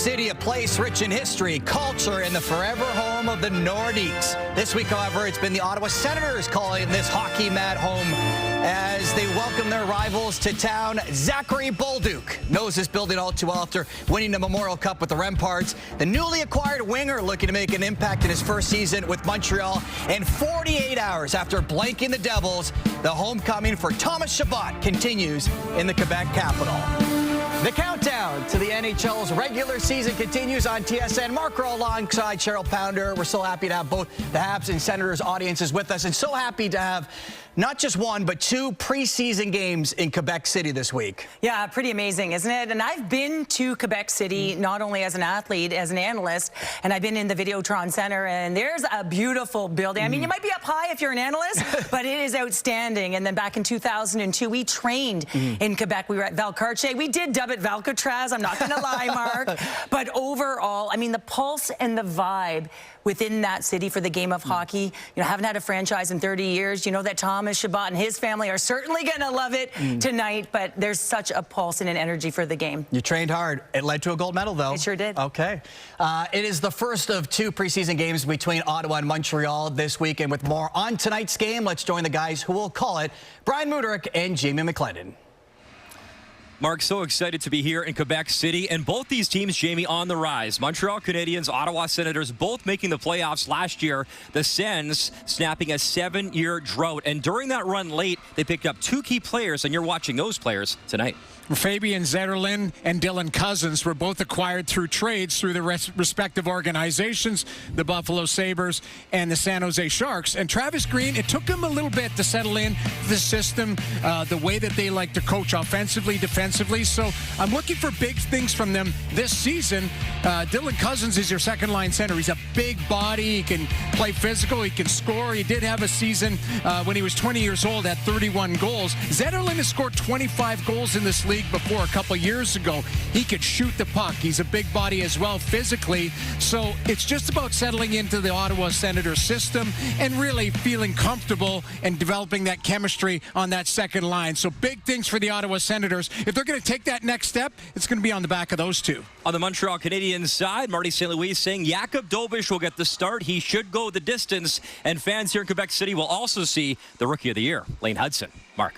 City, a place rich in history, culture, and the forever home of the Nordiques. This week, however, it's been the Ottawa Senators calling this hockey mad home as they welcome their rivals to town. Zachary Bolduc knows this building all too well after winning the Memorial Cup with the Remparts. The newly acquired winger looking to make an impact in his first season with Montreal. And 48 hours after blanking the Devils, the homecoming for Thomas Chabot continues in the Quebec capital. The countdown to the NHL's regular season continues on TSN. Mark Rowe alongside Cheryl Pounder. We're so happy to have both the Habs and Senators audiences with us, and so happy to have not just one, but two preseason games in Quebec City this week. Yeah, pretty amazing, isn't it? And I've been to Quebec City, not only as an athlete, as an analyst, and I've been in the Videotron Center, and there's a beautiful building. I mean, you might be up high if you're an analyst, but it is outstanding. And then back in 2002, we trained in Quebec. We were at Valcartier. We did dub it Valcatraz, I'm not going to lie, Mark. But overall, I mean, the pulse and the vibe within that city for the game of hockey. You know, haven't had a franchise in 30 years. You know that Thomas Chabot and his family are certainly going to love it tonight, but there's such a pulse and an energy for the game. You trained hard. It led to a gold medal, though. It sure did. Okay. It is the first of two preseason games between Ottawa and Montreal this week, and with more on tonight's game, let's join the guys who will call it, Brian Mudryk and Jamie McLennan. Mark, so excited to be here in Quebec City, and both these teams, Jamie, on the rise. Montreal Canadiens, Ottawa Senators, both making the playoffs last year. The Sens snapping a 7-year drought, and during that run late, they picked up two key players, and you're watching those players tonight. Fabian Zetterlund and Dylan Cousins were both acquired through trades through the respective organizations, the Buffalo Sabres and the San Jose Sharks. And Travis Green, it took him a little bit to settle in the system, the way that they like to coach offensively, defensively. So I'm looking for big things from them this season. Dylan Cousins is your second-line center. He's a big body. He can play physical. He can score. He did have a season when he was 20 years old, had 31 goals. Zetterlund has scored 25 goals in this league before a couple years ago. He could shoot the puck. He's a big body as well physically. So it's just about settling into the Ottawa Senators system and really feeling comfortable and developing that chemistry on that second line. So big things for the Ottawa Senators. If they're going to take that next step, it's going to be on the back of those two. On the Montreal Canadiens side, Marty St. Louis saying Jakub Dobeš will get the start. He should go the distance. And fans here in Quebec City will also see the Rookie of the Year, Lane Hudson. Mark.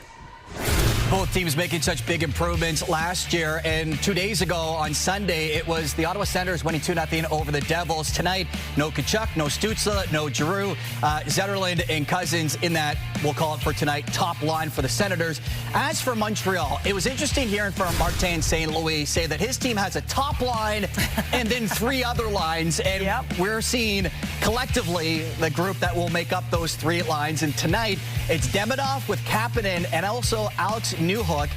Both teams making such big improvements last year, and 2 days ago on Sunday, it was the Ottawa Senators winning 2-0 over the Devils. Tonight, no Tkachuk, no Stützle, no Giroux, Zetterlund and Cousins in that, we'll call it for tonight, top line for the Senators. As for Montreal, it was interesting hearing from Martin St. Louis say that his team has a top line and then three other lines, and we're seeing collectively the group that will make up those three lines. And tonight, it's Demidov with Kapanen and also Alex Newhook.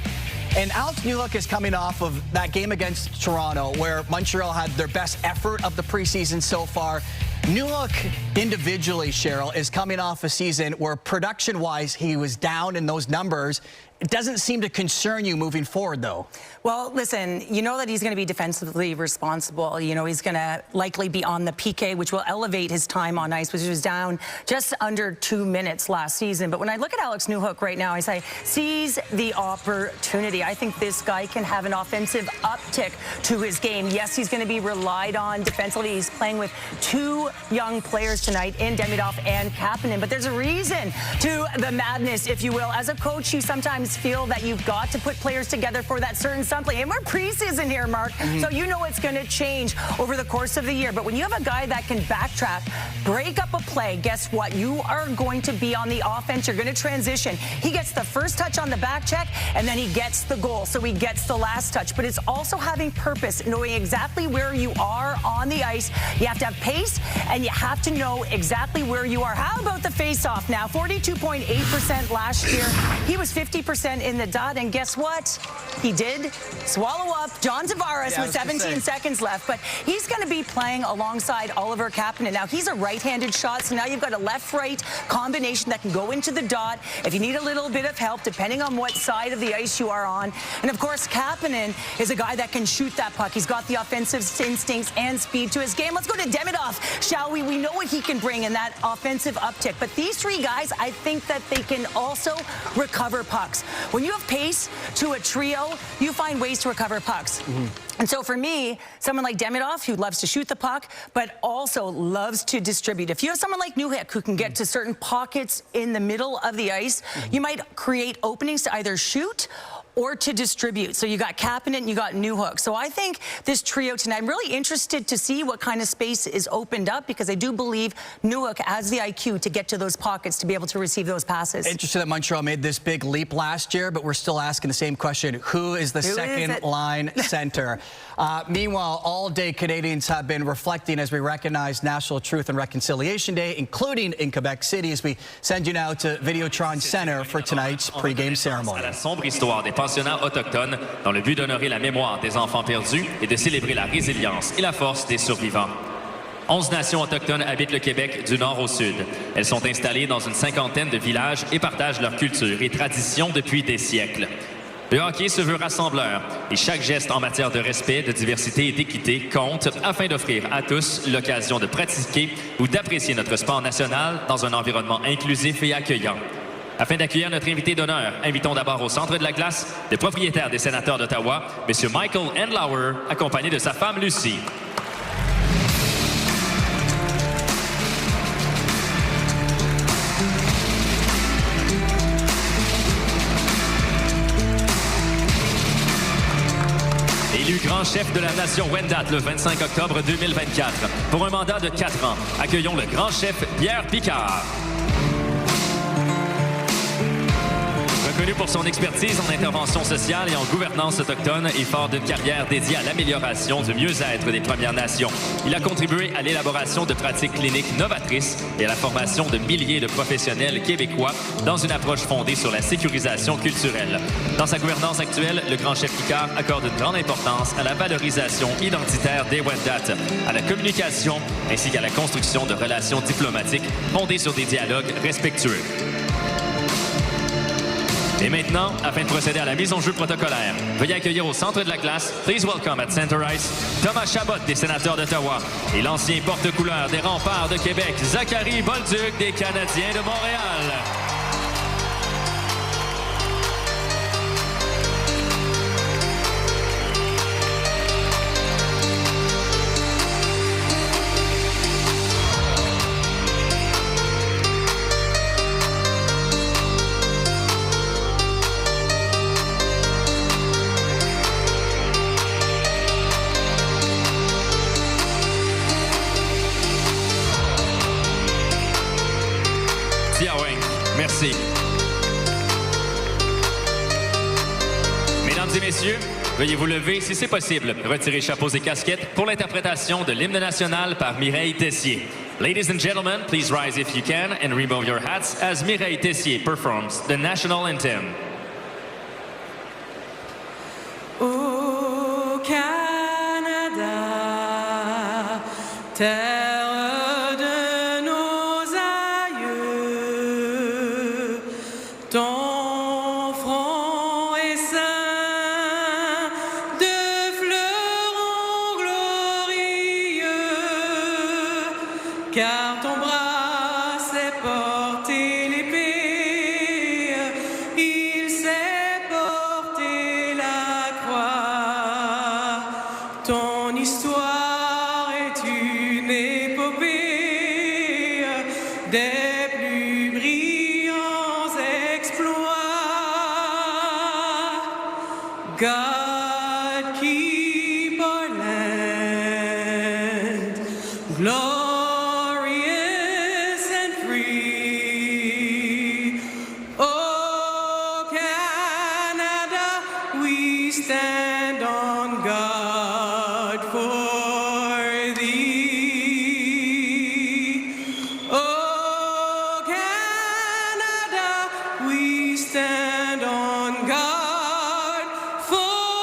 And Alex Newhook is coming off of that game against Toronto where Montreal had their best effort of the preseason so far. Newhook individually, Cheryl, is coming off a season where production-wise he was down in those numbers. It doesn't seem to concern you moving forward, though. Well, listen, you know that he's going to be defensively responsible. You know, he's going to likely be on the PK, which will elevate his time on ice, which was down just under 2 minutes last season. But when I look at Alex Newhook right now, I say, seize the opportunity. I think this guy can have an offensive uptick to his game. Yes, he's going to be relied on defensively. He's playing with two young players tonight in Demidov and Kapanen. But there's a reason to the madness, if you will. As a coach, you sometimes feel that you've got to put players together for that certain something. And we're preseason here, Mark, so you know it's going to change over the course of the year. But when you have a guy that can backtrack, break up a play, guess what? You are going to be on the offense. You're going to transition. He gets the first touch on the back check, and then he gets the goal. So he gets the last touch. But it's also having purpose, knowing exactly where you are on the ice. You have to have pace, and you have to know exactly where you are. How about the face-off now? 42.8% last year. He was 50% in the dot, and guess what? He did swallow up John Tavares with 17 seconds left, but he's going to be playing alongside Oliver Kapanen. Now, he's a right-handed shot, so now you've got a left-right combination that can go into the dot if you need a little bit of help, depending on what side of the ice you are on. And, of course, Kapanen is a guy that can shoot that puck. He's got the offensive instincts and speed to his game. Let's go to Demidov, shall we? We know what he can bring in that offensive uptick, but these three guys, I think that they can also recover pucks. When you have pace to a trio, you find ways to recover pucks. And so for me, someone like Demidov, who loves to shoot the puck, but also loves to distribute. If you have someone like Newhook who can get to certain pockets in the middle of the ice, you might create openings to either shoot or to distribute. So you got Kapanen and you got Newhook. So I think this trio tonight, I'm really interested to see what kind of space is opened up, because I do believe Newhook has the IQ to get to those pockets to be able to receive those passes. Interesting that Montreal made this big leap last year, but we're still asking the same question. Who is the second line center? Meanwhile, all day Canadians have been reflecting as we recognize National Truth and Reconciliation Day, including in Quebec City, as we send you now to Videotron Center for tonight's pregame ceremony. La sombre histoire des pensionnats autochtones dans le but d'honorer la mémoire des enfants perdus et de célébrer la résilience et la force des survivants. 11 nations autochtones habitent le Québec du nord au sud. Elles sont installées dans une cinquantaine de villages et partagent leur culture et traditions depuis des siècles. Le hockey se veut rassembleur et chaque geste en matière de respect, de diversité et d'équité compte afin d'offrir à tous l'occasion de pratiquer ou d'apprécier notre sport national dans un environnement inclusif et accueillant. Afin d'accueillir notre invité d'honneur, invitons d'abord au centre de la glace le propriétaire des Sénateurs d'Ottawa, M. Michael Endlauer, accompagné de sa femme Lucie. Élu grand chef de la nation Wendat le 25 octobre 2024 pour un mandat de 4 ans, accueillons le grand chef Pierre Picard. Reconnu pour son expertise en intervention sociale et en gouvernance autochtone et fort d'une carrière dédiée à l'amélioration du mieux-être des Premières Nations, il a contribué à l'élaboration de pratiques cliniques novatrices et à la formation de milliers de professionnels québécois dans une approche fondée sur la sécurisation culturelle. Dans sa gouvernance actuelle, le grand chef Picard accorde une grande importance à la valorisation identitaire des Wendat, à la communication ainsi qu'à la construction de relations diplomatiques fondées sur des dialogues respectueux. Et maintenant, afin de procéder à la mise en jeu protocolaire, veuillez accueillir au centre de la glace, please welcome at center ice, Thomas Chabot des Sénateurs d'Ottawa et l'ancien porte-couleur des Remparts de Québec, Zachary Bolduc des Canadiens de Montréal. Merci. Mesdames et messieurs, veuillez vous lever si c'est possible. Retirez chapeaux et casquettes pour l'interprétation de l'hymne national par Mireille Tessier. Ladies and gentlemen, please rise if you can and remove your hats as Mireille Tessier performs the national anthem. Au Canada, terre de nos aïeux, ton front est ceint de fleurons glorieux, car ton bras sait porter l'épée, il sait porter la croix. Ton histoire est une épopée des plus brillants exploits. God keep our land glorious and free. Oh Canada, we stand on guard for thee. Oh Canada, we stand on guard for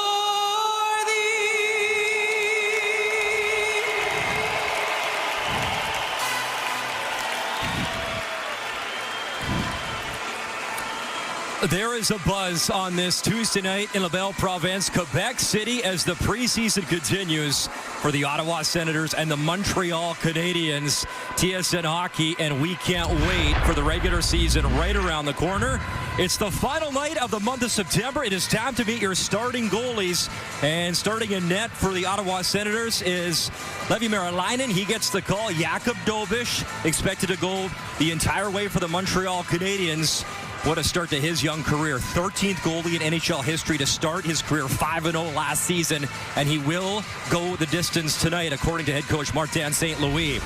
There is a buzz on this Tuesday night in La Belle Province, Quebec City, as the preseason continues for the Ottawa Senators and the Montreal Canadiens. TSN Hockey, and we can't wait for the regular season right around the corner. It's the final night of the month of September. It is time to meet your starting goalies. And starting in net for the Ottawa Senators is Levi Merilainen. He gets the call. Jakub Dobish expected to go the entire way for the Montreal Canadiens. What a start to his young career. 13th goalie in NHL history to start his career 5-0 last season. And he will go the distance tonight, according to head coach Martin St. Louis.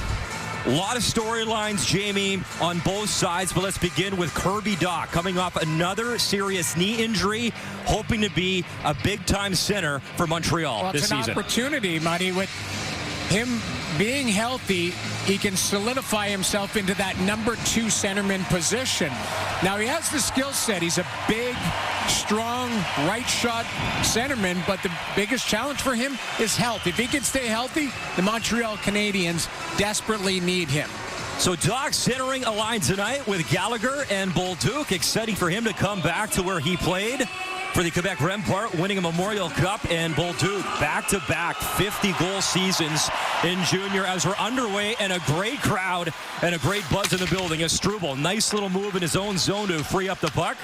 A lot of storylines, Jamie, on both sides, but let's begin with Kirby Dach coming off another serious knee injury, hoping to be a big-time center for Montreal this season. It's an opportunity, Muddy, with him being healthy. He can solidify himself into that number 2 centerman position. Now, he has the skill set. He's a big, strong, right-shot centerman, but the biggest challenge for him is health. If he can stay healthy, the Montreal Canadiens desperately need him. So Dach centering a line tonight with Gallagher and Bolduc. Exciting for him to come back to where he played for the Quebec Rempart, winning a Memorial Cup, and Bolduc back-to-back 50-goal seasons in junior as we're underway, and a great crowd and a great buzz in the building as Struble, nice little move in his own zone to free up the puck.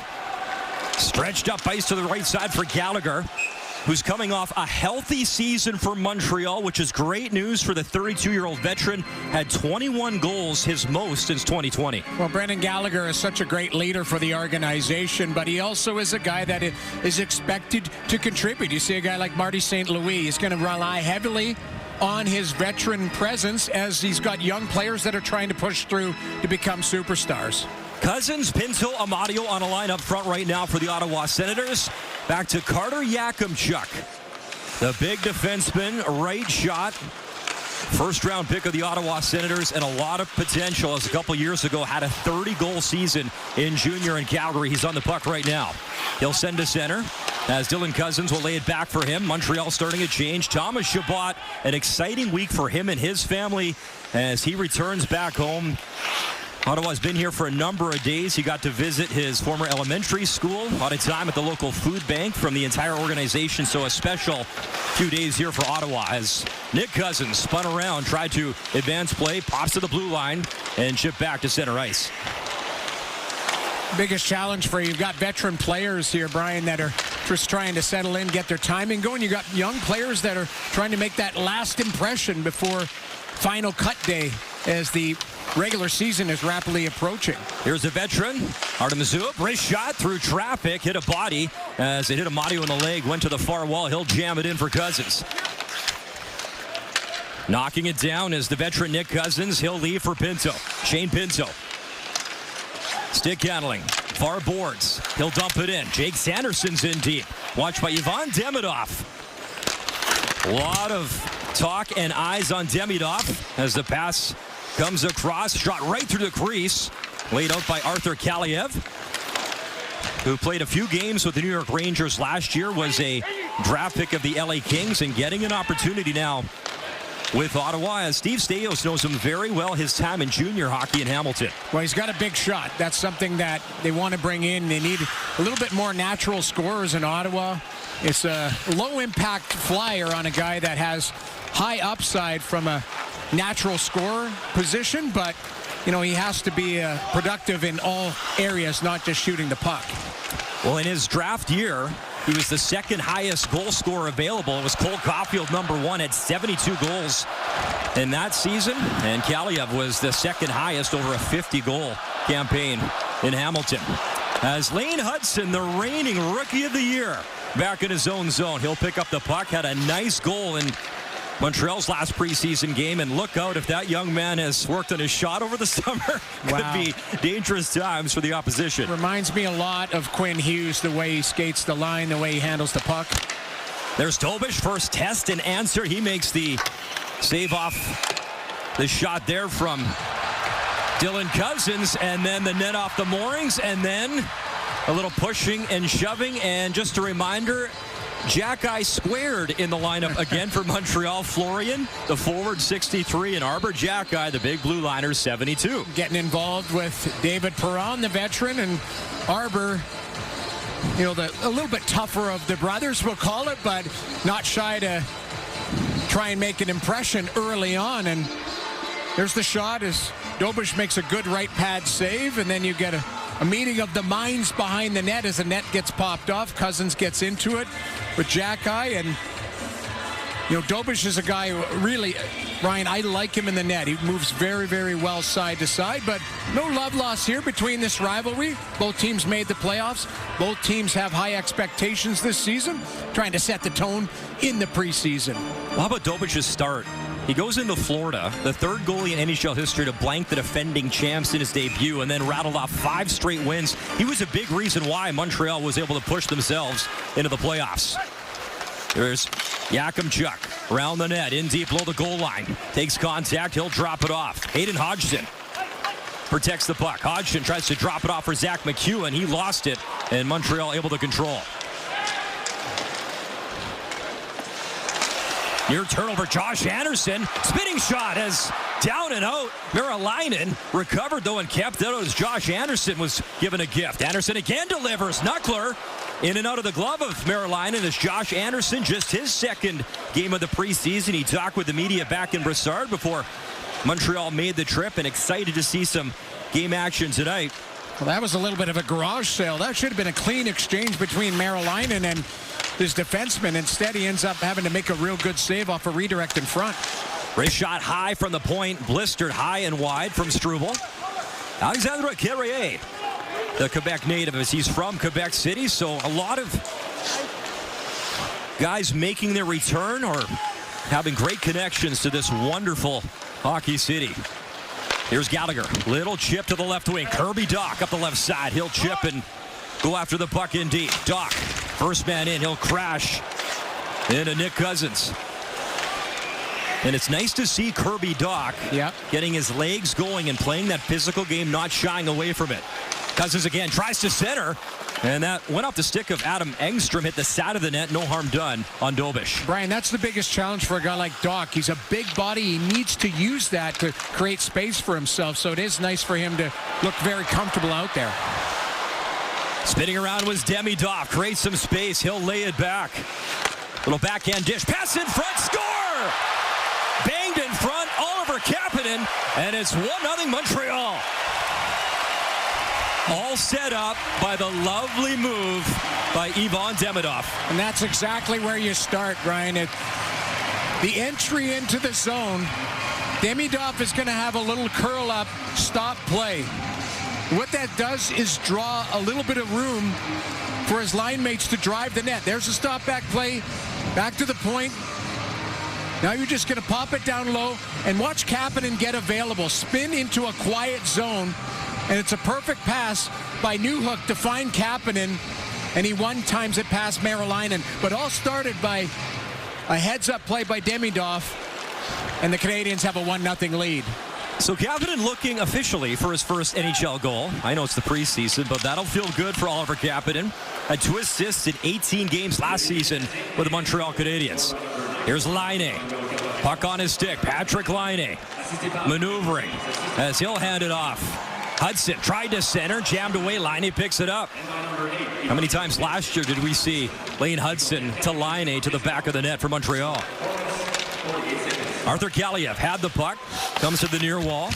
Stretched up ice to the right side for Gallagher, who's coming off a healthy season for Montreal, which is great news for the 32-year-old veteran. Had 21 goals, his most since 2020. Well, Brendan Gallagher is such a great leader for the organization, but he also is a guy that is expected to contribute. You see a guy like Marty St. Louis, he's going to rely heavily on his veteran presence as he's got young players that are trying to push through to become superstars. Cousins, Pinto, Amadio on a line up front right now for the Ottawa Senators. Back to Carter Yakimchuk, the big defenseman, right shot. First-round pick of the Ottawa Senators, and a lot of potential, as a couple years ago had a 30-goal season in junior in Calgary. He's on the puck right now. He'll send to center as Dylan Cousins will lay it back for him. Montreal starting a change. Thomas Chabot, an exciting week for him and his family as he returns back home. Ottawa's been here for a number of days. He got to visit his former elementary school, a lot of time at the local food bank from the entire organization. So a special few days here for Ottawa as Nick Cousins spun around, tried to advance play, pops to the blue line, and chipped back to center ice. Biggest challenge for you. You've got veteran players here, Brian, that are just trying to settle in, get their timing going. You got young players that are trying to make that last impression before final cut day as the regular season is rapidly approaching. Here's a veteran, Artem Zub, wrist shot through traffic, hit a body as it hit Amadio in the leg, went to the far wall. He'll jam it in for Cousins. Knocking it down is the veteran Nick Cousins. He'll leave for Pinto. Shane Pinto. Stick handling, far boards. He'll dump it in. Jake Sanderson's in deep. Watched by Ivan Demidov. A lot of talk and eyes on Demidov as the pass comes across, shot right through the crease, laid out by Arthur Kaliev, who played a few games with the New York Rangers last year, was a draft pick of the LA Kings, and getting an opportunity now with Ottawa, as Steve Staios knows him very well, his time in junior hockey in Hamilton. Well, he's got a big shot. That's something that they want to bring in. They need a little bit more natural scorers in Ottawa. It's a low-impact flyer on a guy that has high upside from a natural scorer position, but you know, he has to be productive in all areas, not just shooting the puck. Well, in his draft year, he was the second highest goal scorer available. It was Cole Caulfield, number 1, at 72 goals in that season, and Kaliev was the second highest over a 50-goal campaign in Hamilton. As Lane Hudson, the reigning rookie of the year, back in his own zone. He'll pick up the puck, had a nice goal in Montreal's last preseason game, and look out if that young man has worked on his shot over the summer. Could be dangerous times for the opposition. Reminds me a lot of Quinn Hughes, the way he skates the line, the way he handles the puck. There's Dobish, first test and answer. He makes the save off the shot there from Dylan Cousins, and then the net off the moorings, and then a little pushing and shoving. And just a reminder, Jack-Eye squared in the lineup again for Montreal. Florian, the forward, 63, and Arbor Jack-Eye, the big blue liner, 72. Getting involved with David Perron, the veteran, and Arbor a little bit tougher of the brothers, we'll call it, but not shy to try and make an impression early on. And there's the shot as Dobish makes a good right pad save, and then you get a meeting of the minds behind the net as the net gets popped off. Cousins gets into it with Jack-Eye, and Dobish is a guy who really, Ryan, I like him in the net. He moves very, very well side to side, but no love lost here between this rivalry. Both teams made the playoffs. Both teams have high expectations this season, trying to set the tone in the preseason. Well, how about Dobish's start? He goes into Florida, the third goalie in NHL history to blank the defending champs in his debut, and then rattled off 5 straight wins. He was a big reason why Montreal was able to push themselves into the playoffs. There's Yakimchuk around the net, in deep below the goal line. Takes contact, he'll drop it off. Hayden Hodgson protects the puck. Hodgson tries to drop it off for Zach McEwen. He lost it, and Montreal able to control. Near turnover, Josh Anderson. Spinning shot as down and out. Meralainen recovered, though, and kept out as Josh Anderson was given a gift. Anderson again delivers. Knuckler in and out of the glove of Meralainen as Josh Anderson, just his second game of the preseason. He talked with the media back in Brassard before Montreal made the trip, and excited to see some game action tonight. Well, that was a little bit of a garage sale. That should have been a clean exchange between Meralainen and his defenseman. Instead, he ends up having to make a real good save off a redirect in front. Wrist shot high from the point, blistered high and wide from Struble. Alexandre Carrier, the Quebec native, as he's from Quebec City, so a lot of guys making their return or having great connections to this wonderful hockey city. Here's Gallagher, little chip to the left wing. Kirby Dach up the left side. He'll chip and go after the puck in deep. Dach, first man in, he'll crash into Nick Cousins. And it's nice to see Kirby Dach getting his legs going and playing that physical game, not shying away from it. Cousins again tries to center, and that went off the stick of Adam Engstrom, hit the side of the net. No harm done on Dobish. Brian, that's the biggest challenge for a guy like Dach. He's a big body. He needs to use that to create space for himself, so it is nice for him to look very comfortable out there. Spinning around was Demi Doff. Creates some space. He'll lay it back. Little backhand dish. Pass in front. Score! Banged in front. Oliver Kapanen. And it's 1-0 Montreal. All set up by the lovely move by Ivan Demidov. And that's exactly where you start, Brian. The entry into the zone, Demidov is going to have a little curl-up stop play. What that does is draw a little bit of room for his line mates to drive the net. There's a stop-back play, back to the point. Now you're just going to pop it down low and watch Kapanen get available. Spin into a quiet zone, and it's a perfect pass by Newhook to find Kapanen, and he one-times it past Meralainen. But all started by a heads-up play by Demidov, and the Canadiens have a 1-0 lead. So Kapanen looking officially for his first NHL goal. I know it's the preseason, but that'll feel good for Oliver Kapanen. Had 2 assists in 18 games last season with the Montreal Canadiens. Here's Laine. Puck on his stick. Patrick Laine maneuvering as he'll hand it off. Hudson tried to center, jammed away. Laine picks it up. How many times last year did we see Lane Hudson to Laine to the back of the net for Montreal? Arthur Kaliev had the puck, comes to the near wall.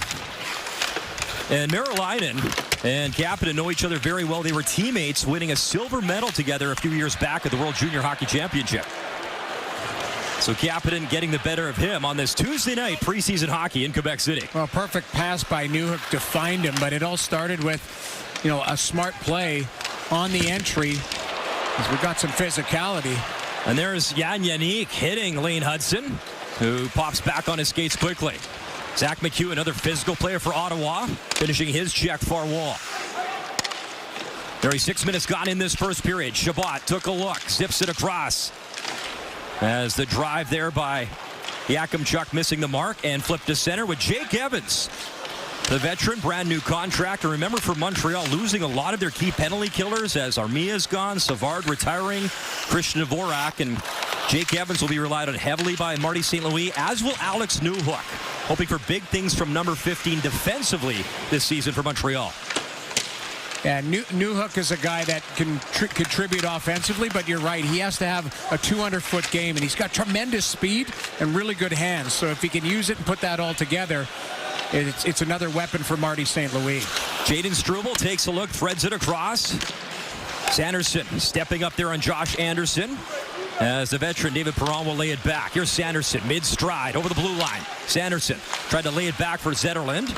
And Meralainen and Kapanen know each other very well. They were teammates winning a silver medal together a few years back at the World Junior Hockey Championship. So Kapanen getting the better of him on this Tuesday night preseason hockey in Quebec City. Well, perfect pass by Newhook to find him, but it all started with, a smart play on the entry as we got some physicality. And there's Jan Yannick hitting Lane Hudson, who pops back on his skates quickly. Zach McEwen, another physical player for Ottawa, finishing his check far wall. Nearly 6 minutes gone in this first period. Chabot took a look, zips it across. As the drive there by Yakimchuk missing the mark, and flipped to center with Jake Evans. The veteran, brand new contract. And remember, for Montreal, losing a lot of their key penalty killers as Armia's gone, Savard retiring, Christian Dvorak, and Jake Evans will be relied on heavily by Marty St. Louis, as will Alex Newhook, hoping for big things from number 15 defensively this season for Montreal. Yeah, Newhook is a guy that can contribute offensively, but you're right. He has to have a 200-foot game, and he's got tremendous speed and really good hands. So if he can use it and put that all together, it's another weapon for Marty St. Louis. Jaden Struble takes a look, threads it across. Sanderson stepping up there on Josh Anderson. As the veteran David Perron will lay it back. Here's Sanderson, mid-stride, over the blue line. Sanderson tried to lay it back for Zetterlund.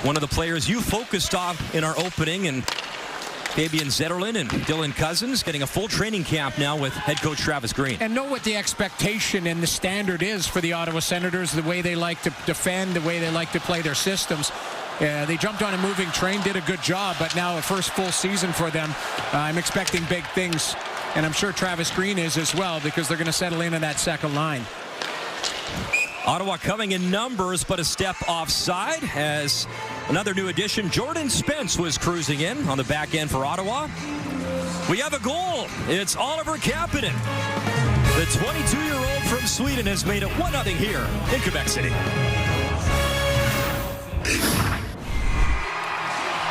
One of the players you focused on in our opening, and Fabian Zetterlund and Dylan Cousins getting a full training camp now with head coach Travis Green. And know what the expectation and the standard is for the Ottawa Senators, the way they like to defend, the way they like to play their systems. They jumped on a moving train, did a good job, but now a first full season for them. I'm expecting big things, and I'm sure Travis Green is as well, because they're going to settle in on that second line. Ottawa coming in numbers, but a step offside as another new addition. Jordan Spence was cruising in on the back end for Ottawa. We have a goal. It's Oliver Kapanen. The 22-year-old from Sweden has made it 1-0 here in Quebec City.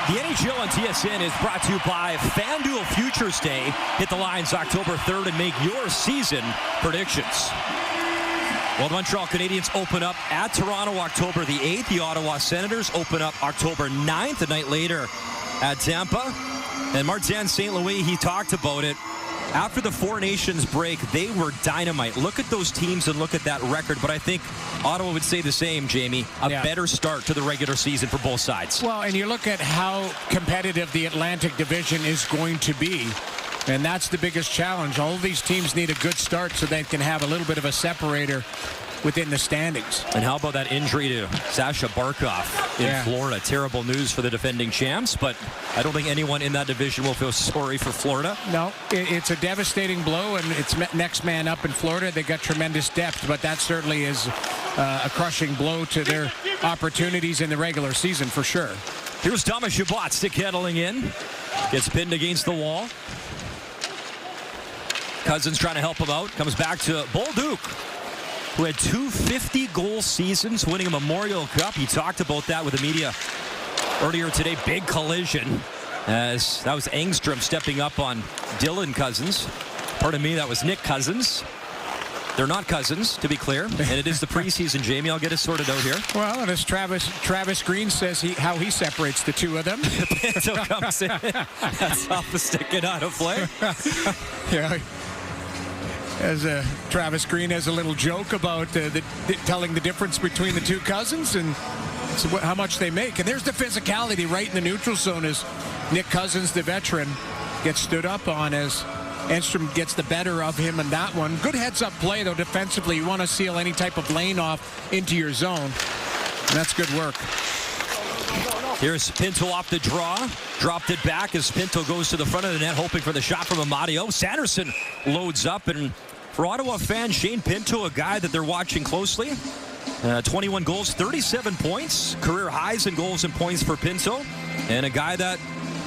The NHL on TSN is brought to you by FanDuel Futures Day. Hit the lines October 3rd and make your season predictions. Well, the Montreal Canadiens open up at Toronto October the 8th. The Ottawa Senators open up October 9th, a night later at Tampa. And Martin St. Louis, he talked about it. After the Four Nations break, they were dynamite. Look at those teams and look at that record. But I think Ottawa would say the same, Jamie. A better start to the regular season for both sides. Well, and you look at how competitive the Atlantic Division is going to be. And that's the biggest challenge. All of these teams need a good start so they can have a little bit of a separator within the standings. And how about that injury to Sasha Barkov in Florida? Terrible news for the defending champs, but I don't think anyone in that division will feel sorry for Florida. No, it's a devastating blow, and it's next man up in Florida. They got tremendous depth, but that certainly is a crushing blow to their opportunities in the regular season for sure. Here's Thomas Chabot stick-handling in. Gets pinned against the wall. Cousins trying to help him out. Comes back to Bolduc, who had 2 50-goal seasons, winning a Memorial Cup. He talked about that with the media earlier today. Big collision, as that was Engstrom stepping up on Dylan Cousins. Pardon me, that was Nick Cousins. They're not cousins, to be clear, and it is the preseason, Jamie. I'll get it sorted out here. Well, and as Travis Green says, how he separates the two of them. Pinto comes in. That's off the stick and out of play. Yeah. As Travis Green has a little joke about telling the difference between the two cousins and how much they make. And there's the physicality right in the neutral zone as Nick Cousins, the veteran, gets stood up on as Enstrom gets the better of him in that one. Good heads-up play, though, defensively. You want to seal any type of lane off into your zone. And that's good work. Here's Pinto off the draw. Dropped it back as Pinto goes to the front of the net, hoping for the shot from Amadio. Sanderson loads up, and for Ottawa fans, Shane Pinto, a guy that they're watching closely. 21 goals, 37 points. Career highs in goals and points for Pinto. And a guy that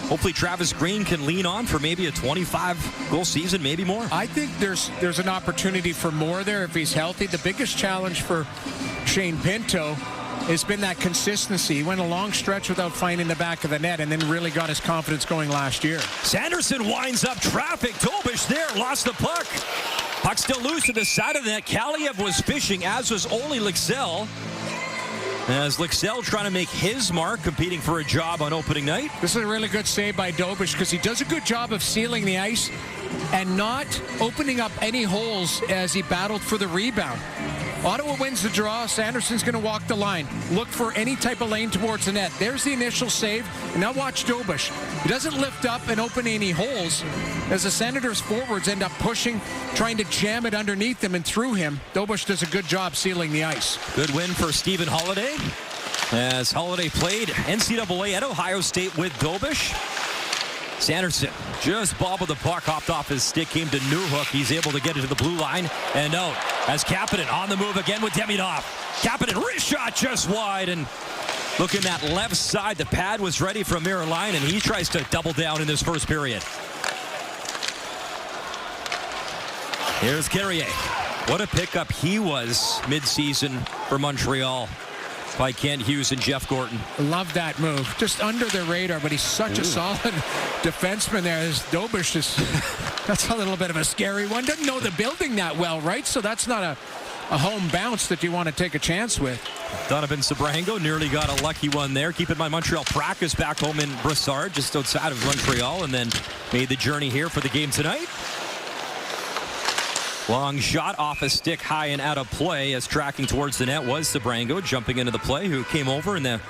hopefully Travis Green can lean on for maybe a 25-goal season, maybe more. I think there's an opportunity for more there if he's healthy. The biggest challenge for Shane Pinto has been that consistency. He went a long stretch without finding the back of the net and then really got his confidence going last year. Sanderson winds up traffic. Dobish there, lost the puck. Puck still loose to the side of the net. Kaliev was fishing, as was only Lixell. As Lixell trying to make his mark, competing for a job on opening night. This is a really good save by Dobish because he does a good job of sealing the ice and not opening up any holes as he battled for the rebound. Ottawa wins the draw. Sanderson's going to walk the line. Look for any type of lane towards the net. There's the initial save. And now watch Dobish. He doesn't lift up and open any holes as the Senators forwards end up pushing, trying to jam it underneath him and through him. Dobish does a good job sealing the ice. Good win for Stephen Holiday, as Holiday played NCAA at Ohio State with Dobish. Sanderson just bobbled the puck, hopped off his stick, came to Newhook. He's able to get it to the blue line and out as Kapanen on the move again with Demidov. Kapanen, wrist shot just wide, and looking that left side, the pad was ready for Amir Line, and he tries to double down in this first period. Here's Carrier. What a pickup he was mid-season for Montreal. by Kent Hughes and Jeff Gorton. Love that move. Just under the radar, but he's such a solid defenseman there. As Dobish is, that's a little bit of a scary one. Doesn't know the building that well, right? So that's not a home bounce that you want to take a chance with. Donovan Sabrango nearly got a lucky one there. Keep in mind, Montreal practiced back home in Brossard, just outside of Montreal, and then made the journey here for the game tonight. Long shot off a stick, high and out of play, as tracking towards the net was Sabrango, jumping into the play, who came over in the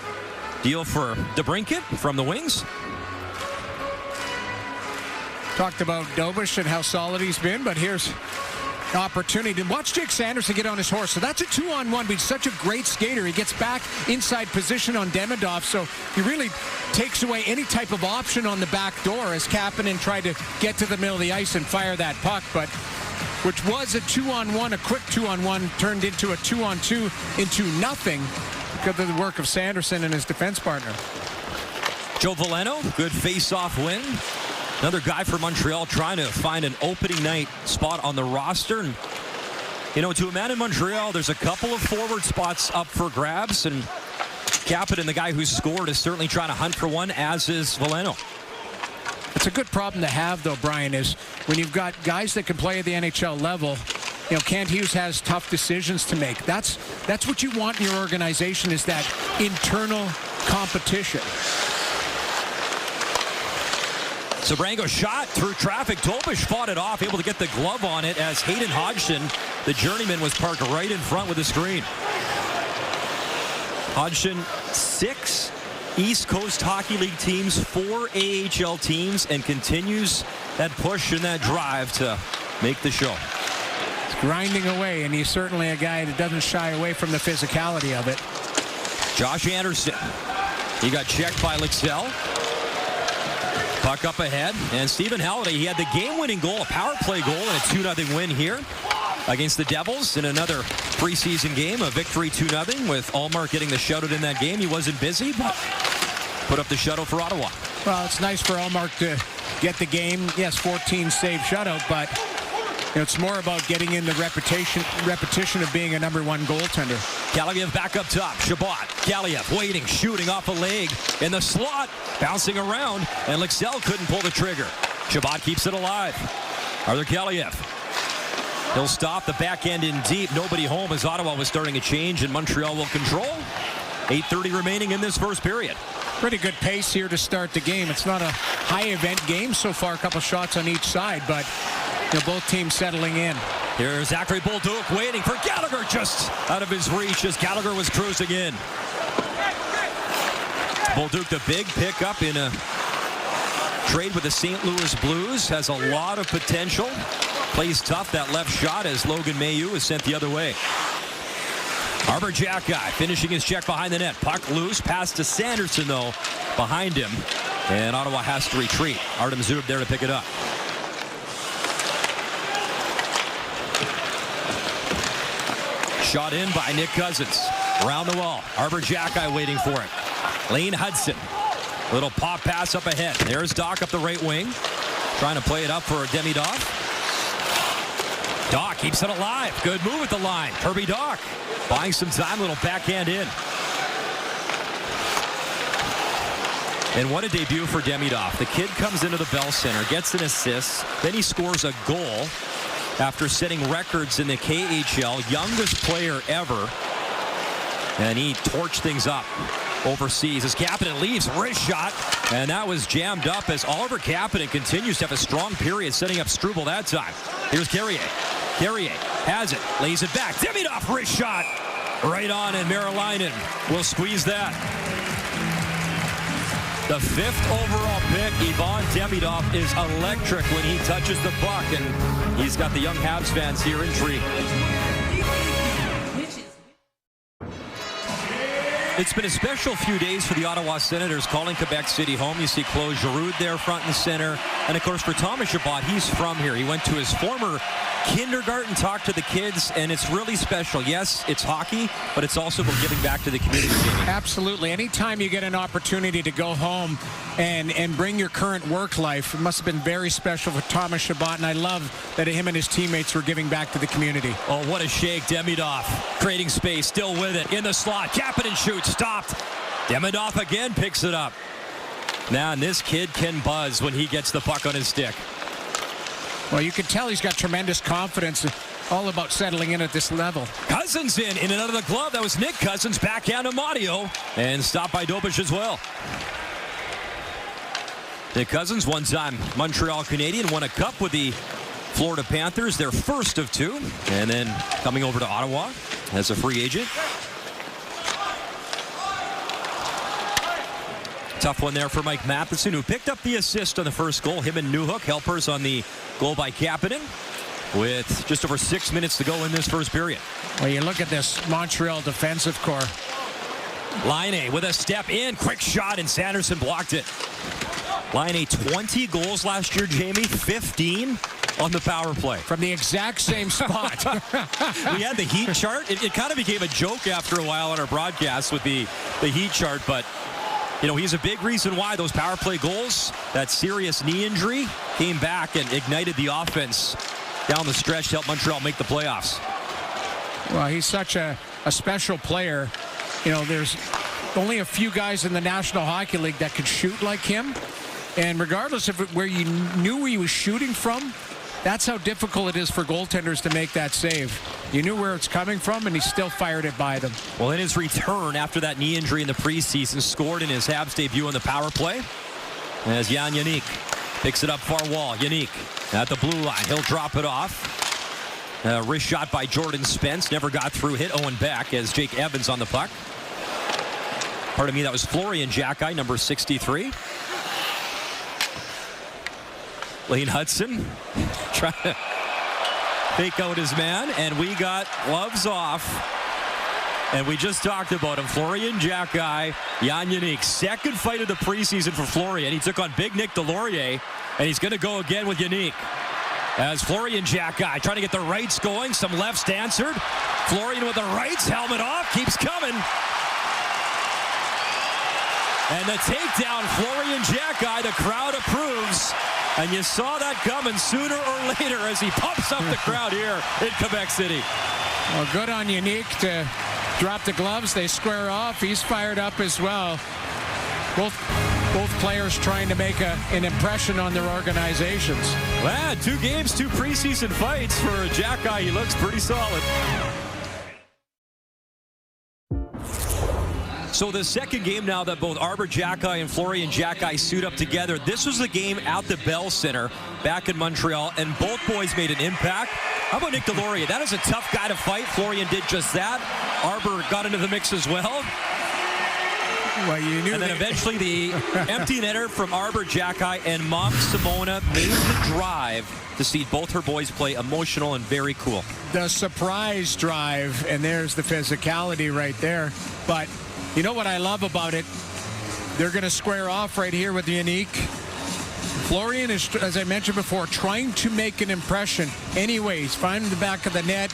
deal for DeBrincat from the wings. Talked about Dobish and how solid he's been, but here's an opportunity to watch Jake Sanderson get on his horse. So that's a 2-on-1, but he's such a great skater. He gets back inside position on Demidov, so he really takes away any type of option on the back door as Kapanen tried to get to the middle of the ice and fire that puck, but which was a 2-on-1, a quick 2-on-1, turned into a 2-on-2 into nothing because of the work of Sanderson and his defense partner. Joe Veleno, good face-off win. Another guy for Montreal trying to find an opening night spot on the roster. And, you know, to a man in Montreal, there's a couple of forward spots up for grabs, and Kapanen, the guy who scored, is certainly trying to hunt for one, as is Veleno. It's a good problem to have, though, Brian, is when you've got guys that can play at the NHL level. You know, Kent Hughes has tough decisions to make. That's what you want in your organization, is that internal competition. Sabrango shot through traffic. Dobish fought it off, able to get the glove on it, as Hayden Hodgson, the journeyman, was parked right in front with the screen. Hodgson, 6 East Coast Hockey League teams, 4 AHL teams, and continues that push and that drive to make the show. He's grinding away, and he's certainly a guy that doesn't shy away from the physicality of it. Josh Anderson, he got checked by Lixell. Puck up ahead, and Stephen Halliday, he had the game-winning goal, a power play goal, and a 2-0 win here against the Devils in another preseason game, a victory 2-0 with Allmark getting the shutout in that game. He wasn't busy, but put up the shutout for Ottawa. Well, it's nice for Allmark to get the game. Yes, 14 save shutout, but you know, it's more about getting in the repetition of being a #1 goaltender. Galiev back up top. Shabbat. Galiev waiting, shooting off a leg in the slot, bouncing around, and Lixell couldn't pull the trigger. Shabbat keeps it alive. Arthur Galiev. He'll stop the back end in deep. Nobody home as Ottawa was starting a change, and Montreal will control. 8:30 remaining in this first period. Pretty good pace here to start the game. It's not a high-event game so far, a couple shots on each side, but you know, both teams settling in. Here's Zachary Bolduc waiting for Gallagher, just out of his reach as Gallagher was cruising in. Bolduc, the big pickup in a trade with the St. Louis Blues, has a lot of potential. Plays tough, that left shot, as Logan Mailloux is sent the other way. Arbor Jack guy finishing his check behind the net. Puck loose, pass to Sanderson, though, behind him. And Ottawa has to retreat. Artem Zub there to pick it up. Shot in by Nick Cousins. Around the wall. Arbor Jack guy waiting for it. Lane Hudson. Little pop pass up ahead. There's Doc up the right wing. Trying to play it up for Demidov. Doc keeps it alive. Good move at the line. Kirby Doc buying some time. Little backhand in. And what a debut for Demidov. The kid comes into the Bell Center, gets an assist, then he scores a goal after setting records in the KHL, youngest player ever. And he torched things up overseas as Kapanen leaves. Wrist shot, and that was jammed up as Oliver Kapanen continues to have a strong period, setting up Struble that time. Here's Carrier. Carrier has it, lays it back. Demidov, wrist shot. Right on, and Marilainen will squeeze that. The 5th overall pick, Ivan Demidov, is electric when he touches the puck, and he's got the young Habs fans here intrigued. It's been a special few days for the Ottawa Senators calling Quebec City home. You see Claude Giroux there front and center. And, of course, for Thomas Chabot, he's from here. He went to his former kindergarten, talked to the kids, and it's really special. Yes, it's hockey, but it's also about giving back to the community. Absolutely. Anytime you get an opportunity to go home and bring your current work life, it must have been very special for Thomas Chabot, and I love that him and his teammates were giving back to the community. Oh, what a shake. Demidov creating space, still with it, in the slot. Kapanen shoots, stopped. Demidov again picks it up. Man, this kid can buzz when he gets the puck on his stick. Well, you can tell he's got tremendous confidence, all about settling in at this level. Cousins in and out of the glove. That was Nick Cousins, backhand to Mario, and stopped by Dobish as well. Nick Cousins, one-time Montreal Canadian, won a cup with the Florida Panthers, their first of 2, and then coming over to Ottawa as a free agent. Tough one there for Mike Matheson, who picked up the assist on the first goal. Him and Newhook, helpers on the goal by Kapanen, with just over 6 minutes to go in this first period. Well, you look at this Montreal defensive core. Laine with a step in, quick shot, and Sanderson blocked it. Laine 20 goals last year, Jamie, 15 on the power play. From the exact same spot. We had the heat chart. It kind of became a joke after a while on our broadcast with the heat chart, but you know, he's a big reason why those power play goals, that serious knee injury, came back and ignited the offense down the stretch to help Montreal make the playoffs. Well, he's such a special player. You know, there's only a few guys in the National Hockey League that could shoot like him. And regardless of where you knew where he was shooting from, that's how difficult it is for goaltenders to make that save. You knew where it's coming from, and he still fired it by them. Well, in his return after that knee injury in the preseason, scored in his Habs debut on the power play. As Jan Yannick picks it up far wall. Yannick at the blue line. He'll drop it off. Wrist shot by Jordan Spence. Never got through. Hit Owen Beck as Jake Evans on the puck. Pardon me, that was Florian Jacki, number 63. Lane Hudson trying to fake out his man, and we got gloves off. And we just talked about him. Florian Jacki, Jan Yannick, second fight of the preseason for Florian. He took on Big Nick Delorier, and he's going to go again with Yannick. As Florian Jacki trying to get the rights going, some lefts answered. Florian with the rights, helmet off, keeps coming. And the takedown, Florian Jacki, the crowd approves. And you saw that coming sooner or later as he pumps up the crowd here in Quebec City. Well, good on Yannick to drop the gloves. They square off. He's fired up as well. Both players trying to make an impression on their organizations. Well, 2 games, 2 preseason fights for Jacki. He looks pretty solid. So the second game now that both Arber Xhekaj and Florian Jacki suit up together. This was the game at the Bell Center back in Montreal, and both boys made an impact. How about Nick Delorier? That is a tough guy to fight. Florian did just that. Arber got into the mix as well. Well, you knew. And then eventually the empty netter from Arber Xhekaj, and Mom Simona made the drive to see both her boys play. Emotional and very cool. The surprise drive, and there's the physicality right there. But you know what I love about it? They're going to square off right here with Yannick. Florian is, as I mentioned before, trying to make an impression. Anyway, he's finding the back of the net.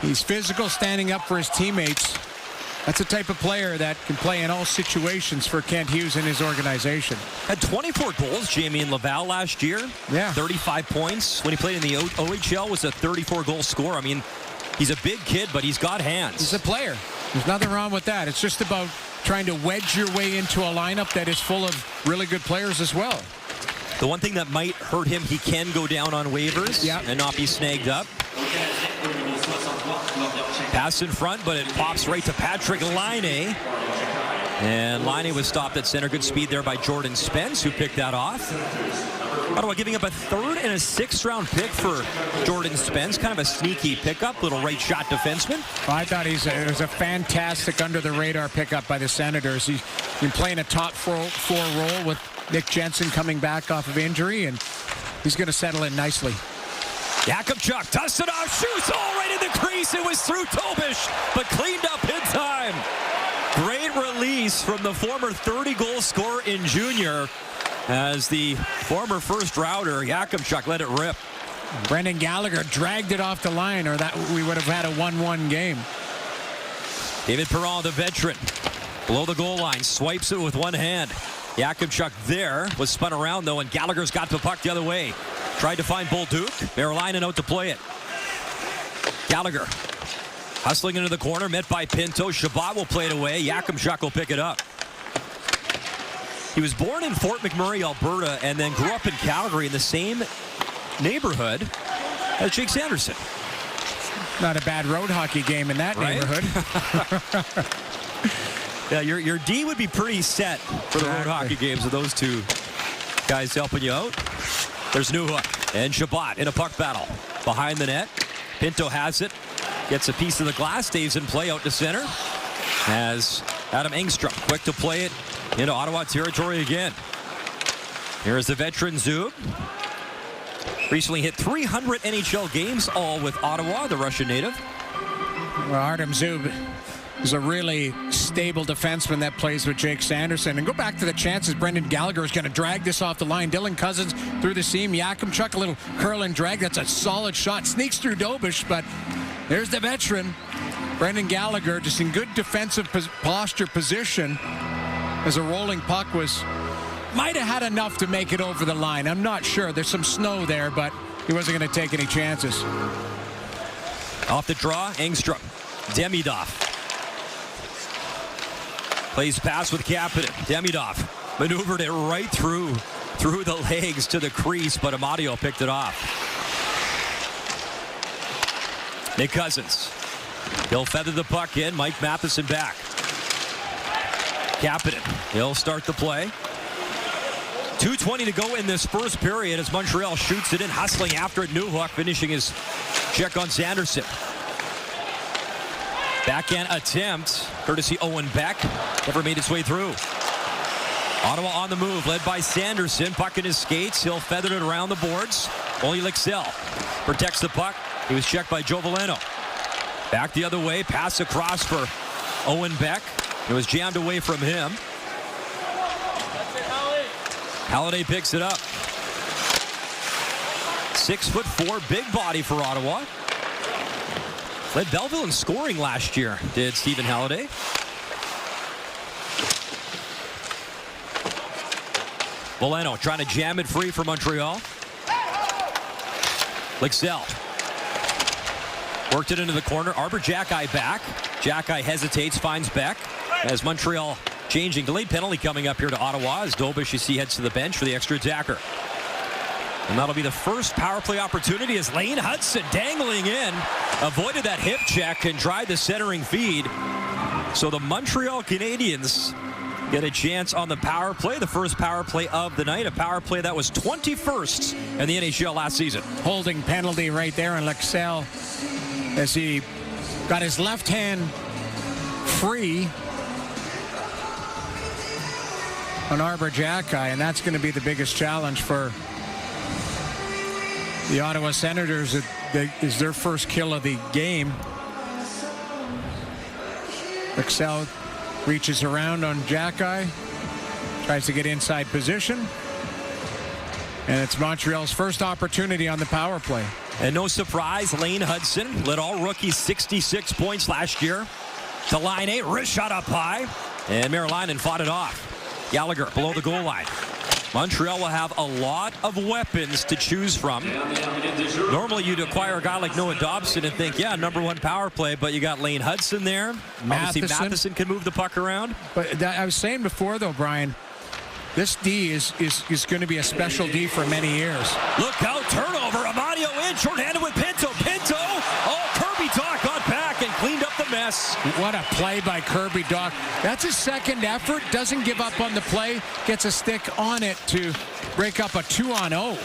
He's physical, standing up for his teammates. That's the type of player that can play in all situations for Kent Hughes and his organization. Had 24 goals, Jamie, in Laval last year. Yeah. 35 points. When he played in the OHL, was a 34-goal scorer. I mean, he's a big kid, but he's got hands. He's a player. There's nothing wrong with that. It's just about trying to wedge your way into a lineup that is full of really good players as well. The one thing that might hurt him, he can go down on waivers and not be snagged up. Pass in front, but it pops right to Patrick Laine. And Laine was stopped at center. Good speed there by Jordan Spence, who picked that off. Ottawa giving up a 3rd and a 6th round pick for Jordan Spence. Kind of a sneaky pickup, little right shot defenseman. Well, I thought it was a fantastic under-the-radar pickup by the Senators. He's been playing a top four role with Nick Jensen coming back off of injury, and he's going to settle in nicely. Yakupchuk dusts it off, shoots all right in the crease. It was through Tobish, but cleaned up in time. Great release from the former 30-goal scorer in junior. as the former first rounder, Yakimchuk, let it rip. Brendan Gallagher dragged it off the line, or that we would have had a 1-1 game. David Perron, the veteran, below the goal line, swipes it with one hand. Yakimchuk there was spun around, though, and Gallagher's got the puck the other way. Tried to find Bolduc. Merolainen out to play it. Gallagher hustling into the corner, met by Pinto. Chabot will play it away. Yakimchuk will pick it up. He was born in Fort McMurray, Alberta, and then grew up in Calgary in the same neighborhood as Jake Sanderson. Not a bad road hockey game in that neighborhood. Yeah, your D would be pretty set for the road hockey games with those two guys helping you out. There's Newhook and Chabot in a puck battle behind the net. Pinto has it, gets a piece of the glass, stays in play out to center. As Adam Engstrom quick to play it into Ottawa territory again. Here's the veteran Zub. Recently hit 300 NHL games, all with Ottawa, the Russian native. Well, Artem Zub is a really stable defenseman that plays with Jake Sanderson. And go back to the chances. Brendan Gallagher is going to drag this off the line. Dylan Cousins through the seam. Yakimchuk, a little curl and drag. That's a solid shot. Sneaks through Dobish, but there's the veteran. Brendan Gallagher just in good defensive posture position as a rolling puck might have had enough to make it over the line. I'm not sure. There's some snow there, but he wasn't going to take any chances. Off the draw, Engstrom. Demidov. Plays pass with Kapanen. Demidov maneuvered it right through the legs to the crease, but Amadio picked it off. Nick Cousins. He'll feather the puck in. Mike Matheson back. Kapanen. He'll start the play. 2:20 to go in this first period as Montreal shoots it in, hustling after it. Newhook finishing his check on Sanderson. Backhand attempt, courtesy Owen Beck. Never made its way through. Ottawa on the move, led by Sanderson. Puck in his skates. He'll feather it around the boards. Oli Lixell protects the puck. He was checked by Joe Veleno. Back the other way. Pass across for Owen Beck. It was jammed away from him. Halliday picks it up. 6'4", big body for Ottawa. Led Belleville in scoring last year, did Stephen Halliday. Veleno trying to jam it free for Montreal. Lixell worked it into the corner. Arbor Jackeye back. Jackeye hesitates, finds Beck. As Montreal changing. Delayed penalty coming up here to Ottawa as Dobish, you see, heads to the bench for the extra attacker. And that'll be the first power play opportunity as Lane Hudson dangling in. Avoided that hip check and tried the centering feed. So the Montreal Canadiens get a chance on the power play. The first power play of the night. A power play that was 21st in the NHL last season. Holding penalty right there on Lixell as he got his left hand free on Arbor Jackeye, and that's going to be the biggest challenge for the Ottawa Senators. It is their first kill of the game. Lixell reaches around on Jackeye, tries to get inside position, and it's Montreal's first opportunity on the power play. And no surprise, Lane Hudson led all rookies 66 points last year. To line 8, wrist shot up high, and Merolainen fought it off. Gallagher below the goal line. Montreal will have a lot of weapons to choose from. Normally you'd acquire a guy like Noah Dobson and think, yeah, #1 power play, but you got Lane Hudson there. Matheson can move the puck around. But I was saying before, though, Brian, this D is going to be a special D for many years. Look out, turnover. Amadio in, shorthanded with Pinto. Oh, Kirby Dach got back and cleaned up the mess. What a play by Kirby Dach. That's his second effort. Doesn't give up on the play. Gets a stick on it to break up a 2-on-0.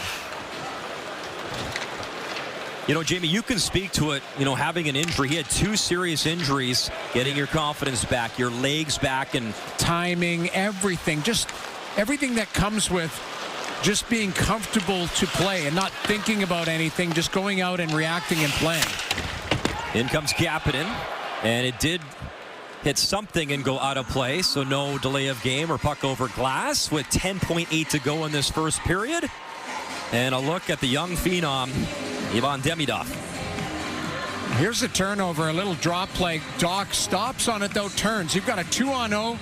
You know, Jamie, you can speak to it, you know, having an injury. He had 2 serious injuries, getting your confidence back, your legs back, and timing, everything. Just everything that comes with just being comfortable to play and not thinking about anything, just going out and reacting and playing. In comes Kapanen, and it did hit something and go out of play, so no delay of game or puck over glass with 10.8 to go in this first period. And a look at the young phenom, Ivan Demidov. Here's a turnover, a little drop play. Doc stops on it, though, turns. You've got a 2-on-0.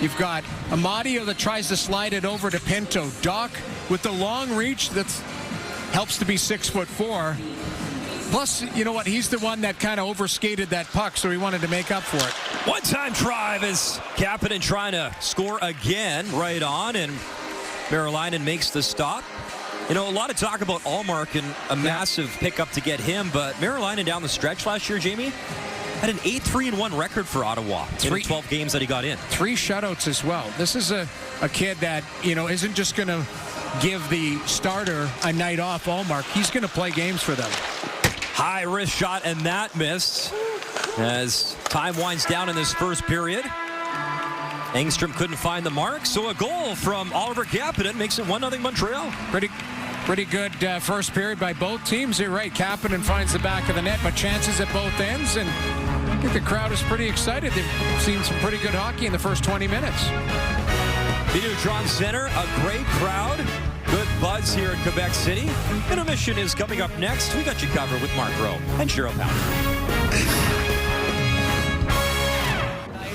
You've got Amadio that tries to slide it over to Pinto. Doc with the long reach that helps to be 6'4". Plus, you know what? He's the one that kind of overskated that puck, so he wanted to make up for it. One-time drive as Kapanen trying to score again, right on, and Merolainen makes the stop. You know, a lot of talk about Allmark and a massive pickup to get him, but Merolainen down the stretch last year, Jamie, had an 8-3-1 record for Ottawa in the 12 games that he got in. 3 shutouts as well. This is a kid that, you know, isn't just going to give the starter a night off, Allmark. He's going to play games for them. High wrist shot, and that missed as time winds down in this first period. Engstrom couldn't find the mark, so a goal from Oliver Kapanen makes it 1-0 Montreal. Pretty good first period by both teams. You're right, Kapanen finds the back of the net, but chances at both ends, and I think the crowd is pretty excited. They've seen some pretty good hockey in the first 20 minutes. Videotron Center, a great crowd. Good buzz here in Quebec City. Intermission is coming up next. We got you covered with Mark Rowe and Cheryl Pounder.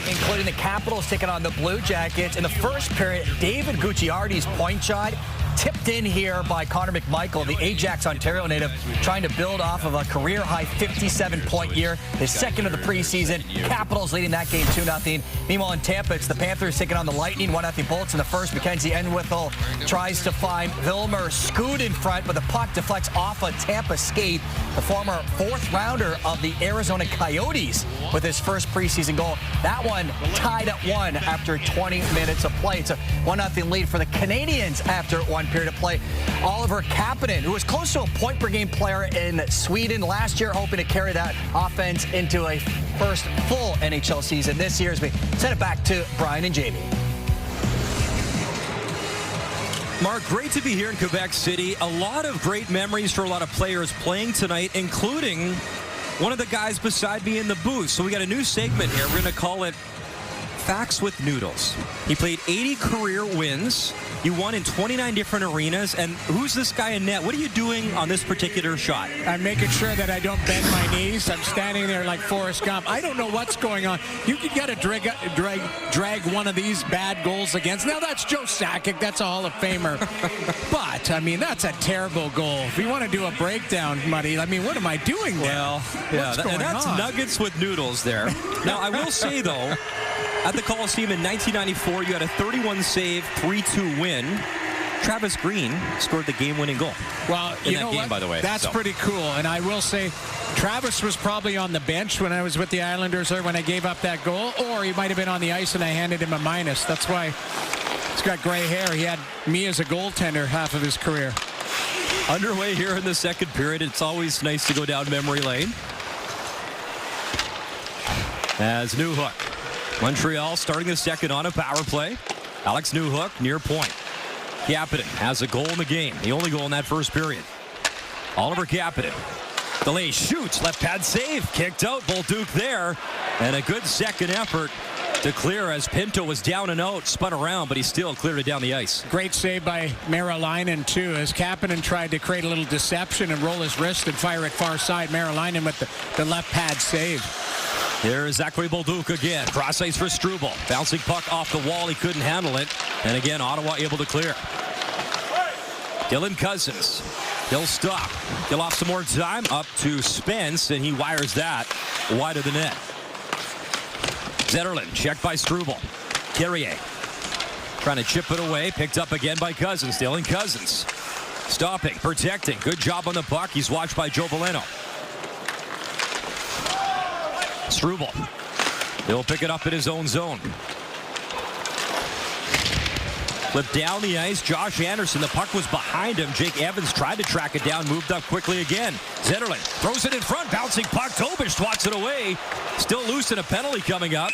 Including the Capitals taking on the Blue Jackets. In the first period, David Gucciardi's point shot tipped in here by Connor McMichael, the Ajax, Ontario native, trying to build off of a career-high 57-point year, his second of the preseason. Capitals leading that game 2-0. Meanwhile, in Tampa, it's the Panthers taking on the Lightning, 1-0 Bolts in the first. Mackenzie Enwithel tries to find Vilmer Scoot in front, but the puck deflects off a Tampa skate. The former fourth-rounder of the Arizona Coyotes with his first preseason goal. That one tied at 1 after 20 minutes of play. It's a 1-0 lead for the Canadiens after one period of play. Oliver Kapanen, who was close to a point-per-game player in Sweden last year, hoping to carry that offense into a first full NHL season this year as we send it back to Brian and Jamie. Mark, great to be here in Quebec City. A lot of great memories for a lot of players playing tonight, including one of the guys beside me in the booth. So we got a new segment here. We're going to call it Facts with Noodles. He played 80 career wins. You won in 29 different arenas. And who's this guy in net? What are you doing on this particular shot? I'm making sure that I don't bend my knees. I'm standing there like Forrest Gump. I don't know what's going on. You got to drag one of these bad goals against. Now, that's Joe Sakic. That's a Hall of Famer. But, I mean, that's a terrible goal. If you want to do a breakdown, Muddy, I mean, what am I doing there? Well, yeah, and that's Nuggets with Noodles there. Now, I will say, though, at the Coliseum in 1994, you had a 31-save, 3-2 win. Travis Green scored the game-winning goal. Well, in that game, by the way. That's pretty cool. And I will say, Travis was probably on the bench when I was with the Islanders or when I gave up that goal, or he might have been on the ice and I handed him a minus. That's why he's got gray hair. He had me as a goaltender half of his career. Underway here in the second period. It's always nice to go down memory lane. As Newhook. Montreal starting the second on a power play. Alex Newhook near point. Kapanen has a goal in the game. The only goal in that first period. Oliver Kapanen. Delay shoots. Left pad save. Kicked out. Bolduc there. And a good second effort to clear as Pinto was down and out. Spun around, but he still cleared it down the ice. Great save by Merolainen, too, as Kapanen tried to create a little deception and roll his wrist and fire it far side. Merolainen with the left pad save. There's Zachary Bolduc again. Cross ice for Struble. Bouncing puck off the wall. He couldn't handle it. And again, Ottawa able to clear. Dylan Cousins. He'll stop. He'll off some more time up to Spence, and he wires that wide of the net. Zetterlund checked by Struble. Carrier trying to chip it away. Picked up again by Cousins. Dylan Cousins stopping, protecting. Good job on the puck. He's watched by Joe Veleno. Struble. He'll pick it up in his own zone. Flipped down the ice. Josh Anderson. The puck was behind him. Jake Evans tried to track it down. Moved up quickly again. Zetterlund throws it in front. Bouncing puck. Tobic swats it away. Still loose in a penalty coming up.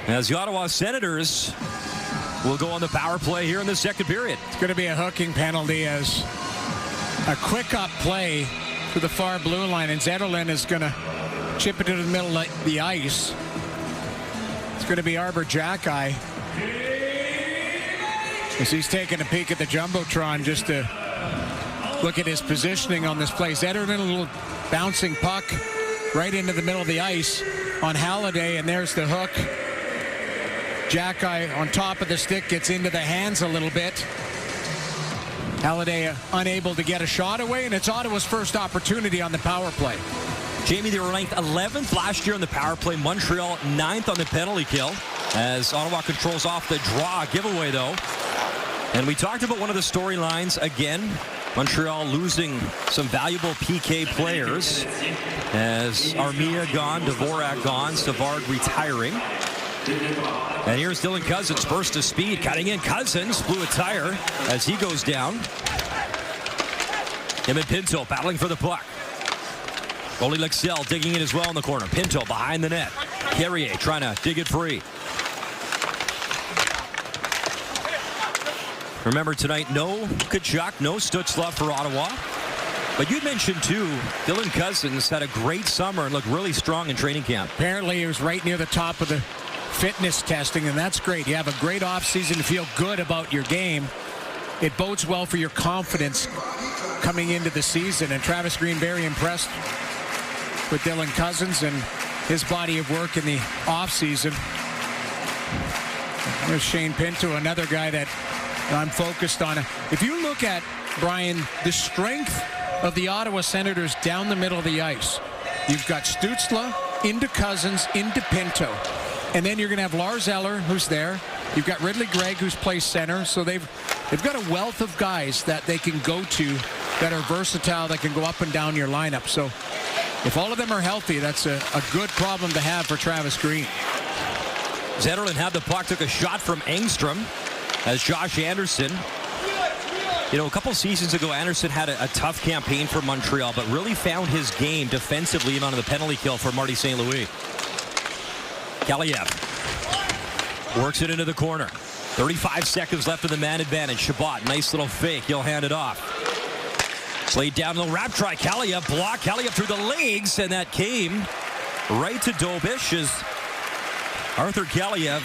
As the Ottawa Senators will go on the power play here in the second period. It's going to be a hooking penalty as a quick up play to the far blue line. And Zetterlund is going to chip it to the middle of the ice. It's going to be Arbor Jackeye, as he's taking a peek at the Jumbotron just to look at his positioning on this play. Zetterman, a little bouncing puck right into the middle of the ice on Halliday, and there's the hook. Jackeye on top of the stick gets into the hands a little bit. Halliday unable to get a shot away, and it's Ottawa's first opportunity on the power play. Jamie, they were ranked 11th last year on the power play. Montreal 9th on the penalty kill, as Ottawa controls off the draw giveaway, though. And we talked about one of the storylines again. Montreal losing some valuable PK players, as Armia gone, Dvorak gone, Savard retiring. And here's Dylan Cousins, burst of speed, cutting in. Cousins blew a tire as he goes down. Him and Pinto battling for the puck. Goalie Lexell digging in as well in the corner. Pinto behind the net. Carrier trying to dig it free. Remember tonight, no Kachuk, no Stützle for Ottawa. But you mentioned too, Dylan Cousins had a great summer and looked really strong in training camp. Apparently he was right near the top of the fitness testing, and that's great. You have a great offseason to feel good about your game. It bodes well for your confidence coming into the season, and Travis Green very impressed with Dylan Cousins and his body of work in the offseason. There's Shane Pinto, another guy that I'm focused on. If you look at, Brian, the strength of the Ottawa Senators down the middle of the ice, you've got Stützle into Cousins into Pinto, and then you're going to have Lars Eller, who's there. You've got Ridley Gregg, who's plays center. So they've got a wealth of guys that they can go to that are versatile, that can go up and down your lineup. So if all of them are healthy, that's a good problem to have for Travis Green. Zetterlund had the puck, took a shot from Engstrom, as Josh Anderson. You know, a couple seasons ago, Anderson had a tough campaign for Montreal, but really found his game defensively, even on the penalty kill for Marty St. Louis. Kaliev works it into the corner. 35 seconds left of the man advantage. Shabbat, nice little fake. He'll hand it off. Played down, little wrap try. Kaliev block. Kaliev through the legs, and that came right to Dobish as Arthur Kaliev.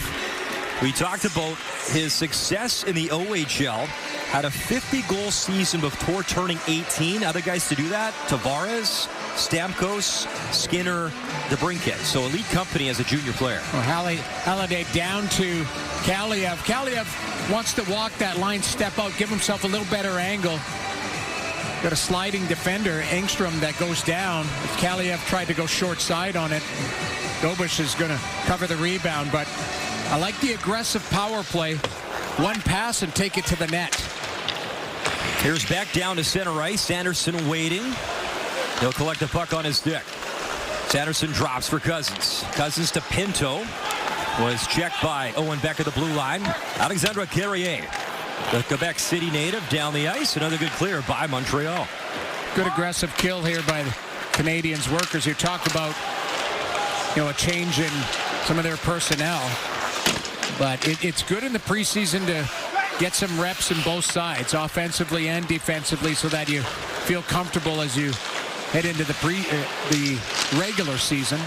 We talked about his success in the OHL. Had a 50-goal season before turning 18. Other guys to do that: Tavares, Stamkos, Skinner, DeBrincat. So elite company as a junior player. Well, Halliday down to Kaliev. Kaliev wants to walk that line, step out, give himself a little better angle. Got a sliding defender, Engstrom, that goes down. If Kaliev tried to go short side on it, Dobish is going to cover the rebound. But I like the aggressive power play. One pass and take it to the net. Here's back down to center ice. Sanderson waiting. He'll collect the puck on his stick. Sanderson drops for Cousins. Cousins to Pinto. Was checked by Owen Beck at the blue line. Alexandre Carrier, the Quebec City native, down the ice. Another good clear by Montreal. Good aggressive kill here by the Canadiens workers. You talk about, a change in some of their personnel. But it's good in the preseason to get some reps in both sides, offensively and defensively, so that you feel comfortable as you head into the regular season.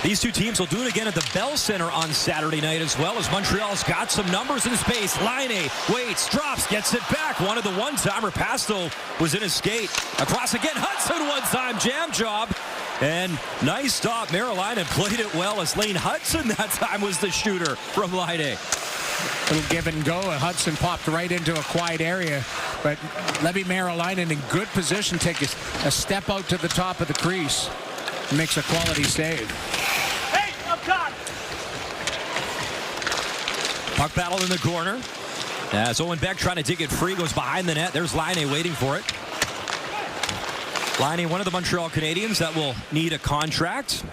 These two teams will do it again at the Bell Center on Saturday night, as well as Montreal's got some numbers in space. Laine waits, drops, gets it back. Wanted the one-timer. Pasto was in his skate. Across again. Hudson one-time jam job. And nice stop. Marilainen played it well, as Lane Hudson that time was the shooter from Laine. Little give and go. Hudson popped right into a quiet area. But Levi Marilainen in good position, take a step out to the top of the crease. Makes a quality save. Puck battle in the corner. As Owen Beck trying to dig it free, goes behind the net. There's Laine waiting for it. Laine, one of the Montreal Canadiens that will need a contract.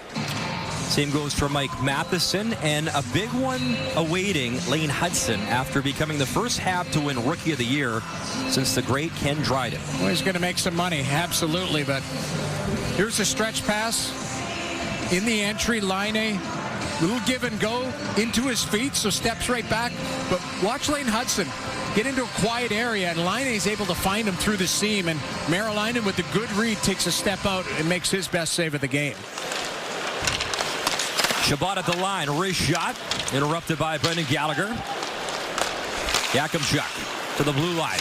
Same goes for Mike Matheson, and a big one awaiting Lane Hudson after becoming the first Hab to win Rookie of the Year since the great Ken Dryden. Well, he's going to make some money, absolutely, but here's a stretch pass in the entry. Laine, little give and go into his feet, so steps right back. But watch Lane Hudson. get into a quiet area, and Laine is able to find him through the seam, and Merrilainen with the good read takes a step out and makes his best save of the game. Chabot at the line, wrist shot, interrupted by Brendan Gallagher. Yakimchuk to the blue line.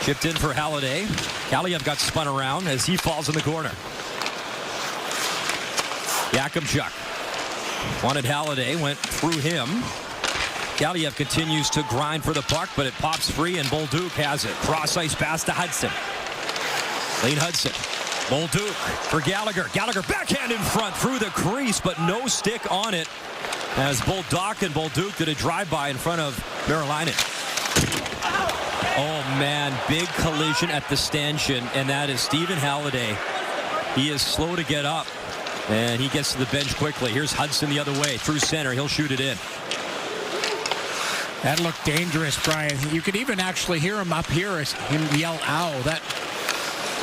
Chipped in for Halliday. Kaliev got spun around as he falls in the corner. Yakimchuk wanted Halliday, went through him. Kaliev continues to grind for the puck, but it pops free, and Bolduc has it. Cross ice pass to Hudson. Lane Hudson. Bolduc for Gallagher. Gallagher backhand in front through the crease, but no stick on it as Bolduc and Bolduc did a drive-by in front of Merrilainen. Oh, man, big collision at the stanchion, and that is Stephen Halliday. He is slow to get up, and he gets to the bench quickly. Here's Hudson the other way through center. He'll shoot it in. That looked dangerous, Brian. You could even actually hear him up here as him yell, ow. That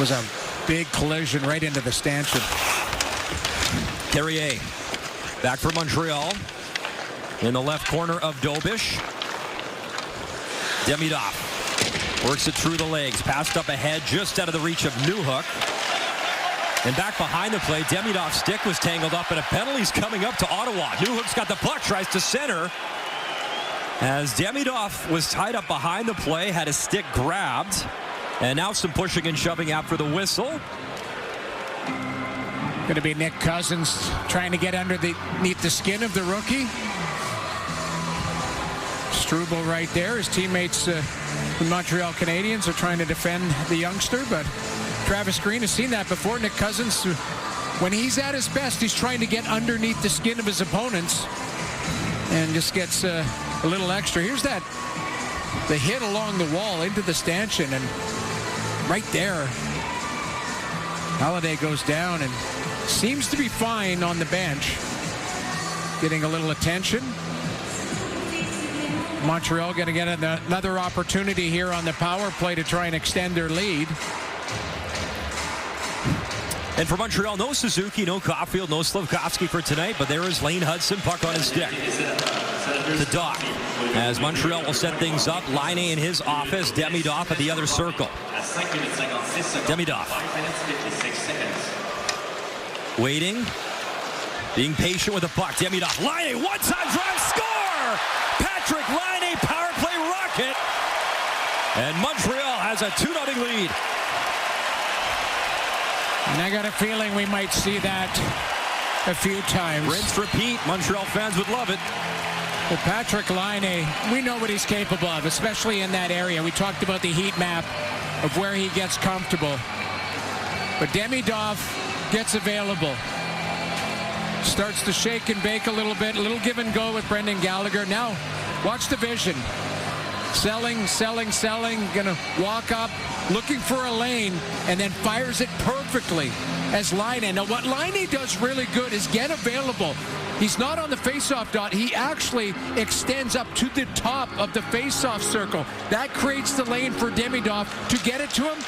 was a big collision right into the stanchion. Carrier back for Montreal in the left corner of Dobish. Demidov works it through the legs, passed up ahead, just out of the reach of Newhook. And back behind the play, Demidov's stick was tangled up, and a penalty's coming up to Ottawa. Newhook's got the puck, tries to center. As Demidov was tied up behind the play, had his stick grabbed. And now some pushing and shoving after the whistle. Going to be Nick Cousins trying to get underneath the skin of the rookie. Struble right there. His teammates, the Montreal Canadiens, are trying to defend the youngster, but Travis Green has seen that before. Nick Cousins, when he's at his best, he's trying to get underneath the skin of his opponents and just gets a little extra. Here's the hit along the wall into the stanchion, and right there, Halliday goes down and seems to be fine on the bench, getting a little attention. Montreal going to get another opportunity here on the power play to try and extend their lead. And for Montreal, no Suzuki, no Caulfield, no Slafkovsky for tonight, but there is Lane Hudson, puck on his stick. To Doc, as Montreal will set things up. Laine in his office, Demidov at the other circle. Demidov. Waiting, being patient with the puck. Demidov, Laine, one-time drive, score! Patrick Laine, power play rocket. And Montreal has a 2-0 lead. And I got a feeling we might see that a few times. Rinse, repeat. Montreal fans would love it. Well, Patrick Laine, we know what he's capable of, especially in that area. We talked about the heat map of where he gets comfortable. But Demidov gets available. Starts to shake and bake a little bit. A little give and go with Brendan Gallagher. Now, watch the vision. Selling. Gonna walk up, looking for a lane, and then fires it perfectly as Laine. Now, what Laine does really good is get available. He's not on the face-off dot. He actually extends up to the top of the face-off circle. That creates the lane for Demidov to get it to him,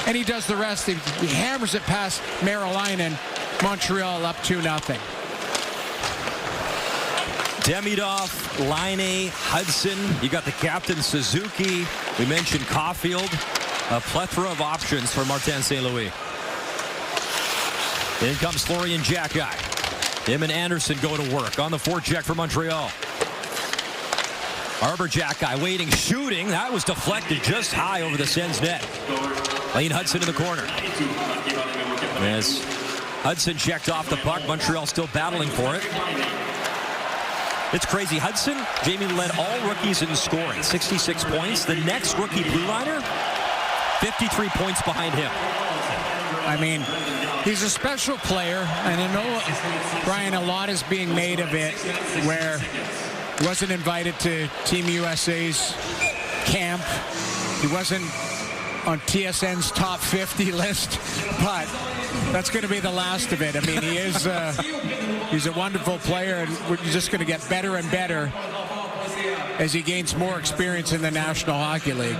and he does the rest. He hammers it past Merrilainen. Montreal up 2-0. Demidov, Laine, Hudson. You got the captain, Suzuki. We mentioned Caulfield. A plethora of options for Martin St. Louis. In comes Florian Xhekaj. Him and Anderson go to work on the forecheck for Montreal. Arbor Xhekaj waiting, shooting. That was deflected just high over the Sens net. Lane Hudson in the corner. As Hudson checked off the puck, Montreal still battling for it. It's crazy. Hudson, Jamie, led all rookies in scoring, 66 points. The next rookie blue liner, 53 points behind him. I mean, he's a special player, and I know, Brian, a lot is being made of it, where he wasn't invited to Team USA's camp. He wasn't on TSN's top 50 list, but that's going to be the last of it. I mean, he is he's a wonderful player, and we're just going to get better and better as he gains more experience in the National Hockey League.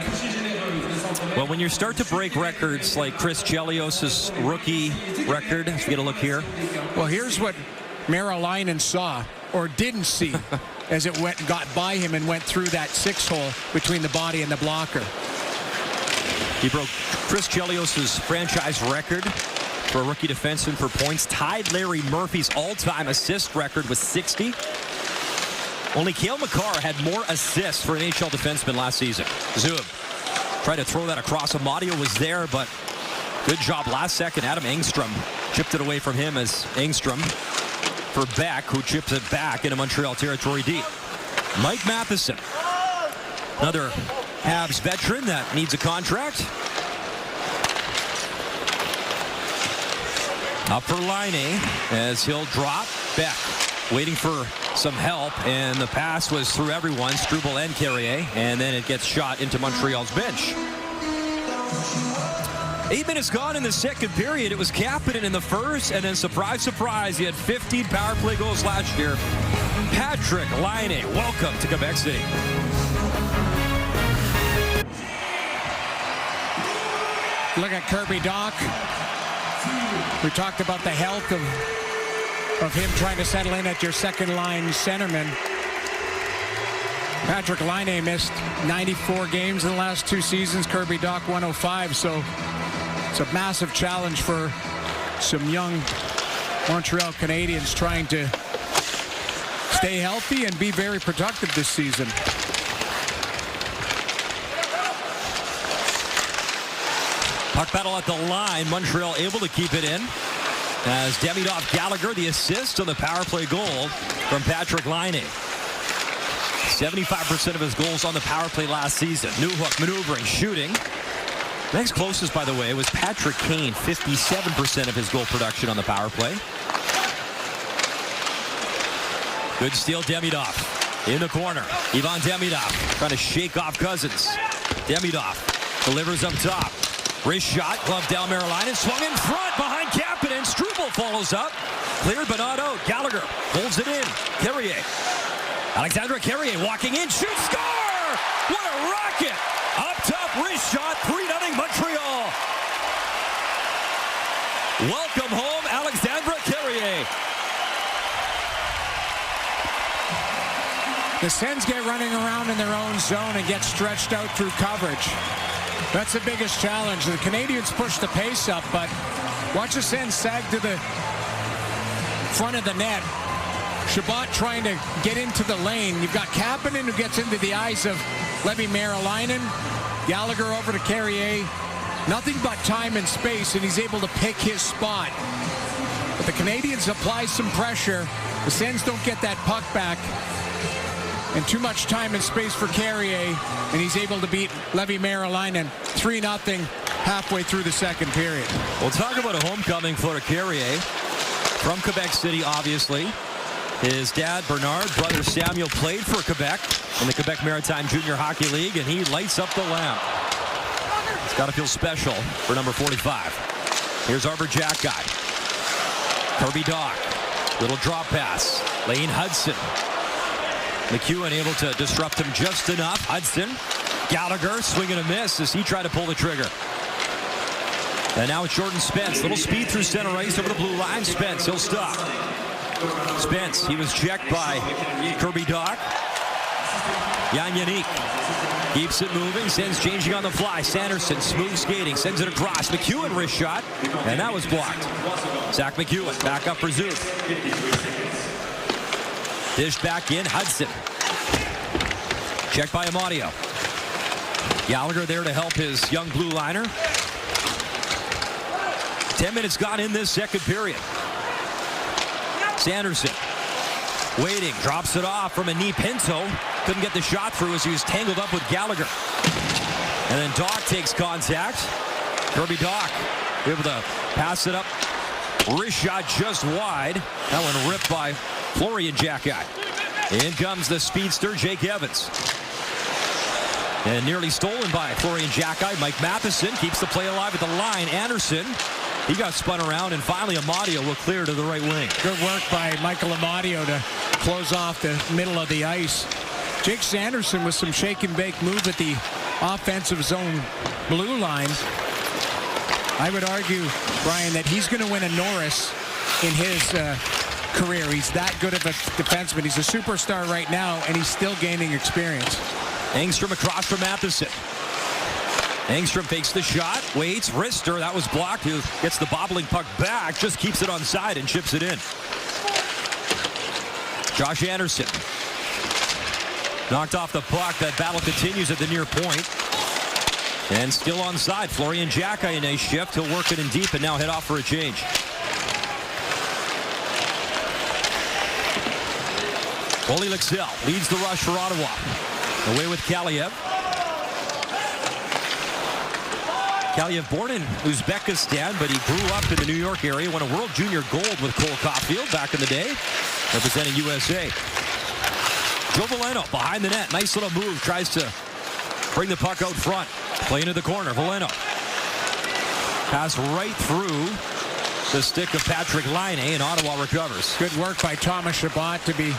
Well, when you start to break records like Chris Chelios' rookie record, let's get a look here. Well, here's what Merrilainen saw or didn't see as it got by him and went through that 6-hole between the body and the blocker. He broke Chris Chelios' franchise record for a rookie defenseman for points, tied Larry Murphy's all-time assist record with 60. Only Cale Makar had more assists for an NHL defenseman last season. Zub tried to throw that across. Amadio was there, but good job last second. Adam Engstrom chipped it away from him as Engstrom for Beck, who chips it back into Montreal territory deep. Mike Matheson, another Habs veteran that needs a contract. Up for Laine as he'll drop. Beck waiting for some help, and the pass was through everyone, Struble and Carrier, and then it gets shot into Montreal's bench. 8 minutes gone in the second period. It was Kapanen in the first, and then surprise, surprise, he had 15 power play goals last year. Patrik Laine, welcome to Quebec City. Look at Kirby Dach. We talked about the health of him trying to settle in at your second-line centerman. Patrik Laine missed 94 games in the last 2 seasons. Kirby Dach 105, so it's a massive challenge for some young Montreal Canadiens trying to stay healthy and be very productive this season. Puck battle at the line. Montreal able to keep it in. As Demidov Gallagher, the assist on the power play goal from Patrik Laine. 75% of his goals on the power play last season. Newhook maneuvering, shooting. Next closest, by the way, was Patrick Kane. 57% of his goal production on the power play. Good steal, Demidov. In the corner, Ivan Demidov trying to shake off Cousins. Demidov delivers up top. Wrist shot, glove down Marilainen, swung in front behind Kapanen. Struble follows up. Cleared but not out. Gallagher holds it in. Carrier. Alexandre Carrier walking in. Shoot, score! What a rocket! Up top, wrist shot. 3-0 Montreal. Welcome home, Alexandre Carrier. The Sens get running around in their own zone and get stretched out through coverage. That's the biggest challenge. The Canadiens push the pace up, but watch the Sens sag to the front of the net. Chabot trying to get into the lane. You've got Kapanen who gets into the eyes of Levi Marilainen. Gallagher over to Carrier. Nothing but time and space, and he's able to pick his spot. But the Canadiens apply some pressure. The Sens don't get that puck back. And too much time and space for Carrier, and he's able to beat Levi Marilainen 3-0 halfway through the second period. We'll talk about a homecoming for Carrier from Quebec City, obviously. His dad, Bernard, brother Samuel played for Quebec in the Quebec Maritime Junior Hockey League, and he lights up the lamp. It's got to feel special for number 45. Here's Arbor Jack guy. Kirby Dach. Little drop pass. Lane Hudson. McEwen able to disrupt him just enough. Hudson, Gallagher, swing and a miss as he tried to pull the trigger. And now it's Jordan Spence. Little speed through center ice over the blue line. Spence, he'll stop. Spence, he was checked by Kirby Dach. Jan Yannick keeps it moving. Sends changing on the fly. Sanderson, smooth skating, sends it across. McEwen wrist shot, and that was blocked. Zach McEwen back up for Zoom. Dish back in, Hudson. Checked by Amadio. Gallagher there to help his young blue liner. 10 minutes gone in this second period. Sanderson waiting, drops it off from a knee. Pinto couldn't get the shot through as he was tangled up with Gallagher. And then Dach takes contact. Kirby Dach able to pass it up. Wrist shot just wide. That one ripped by Florian Jacki. In comes the speedster, Jake Evans. And nearly stolen by Florian Jacki. Mike Matheson keeps the play alive at the line. Anderson, he got spun around, and finally Amadio will clear to the right wing. Good work by Michael Amadio to close off the middle of the ice. Jake Sanderson with some shake and bake move at the offensive zone blue line. I would argue, Brian, that he's going to win a Norris in his career. He's that good of a defenseman. He's a superstar right now, and he's still gaining experience. Engstrom across from Matheson. Engstrom fakes the shot, waits, wrister, that was blocked. He gets the bobbling puck back, just keeps it on side and chips it in. Josh Anderson. Knocked off the puck. That battle continues at the near point. And still on side. Florian Xhekaj, a nice shift. He'll work it in deep and now head off for a change. Ole Lycksell leads the rush for Ottawa. Away with Kaliev. Kaliev born in Uzbekistan, but he grew up in the New York area. Won a World Junior Gold with Cole Caulfield back in the day, representing USA. Joe Veleno behind the net. Nice little move. Tries to bring the puck out front. Play into the corner. Veleno. Pass right through the stick of Patrick Laine, and Ottawa recovers. Good work by Thomas Chabot to be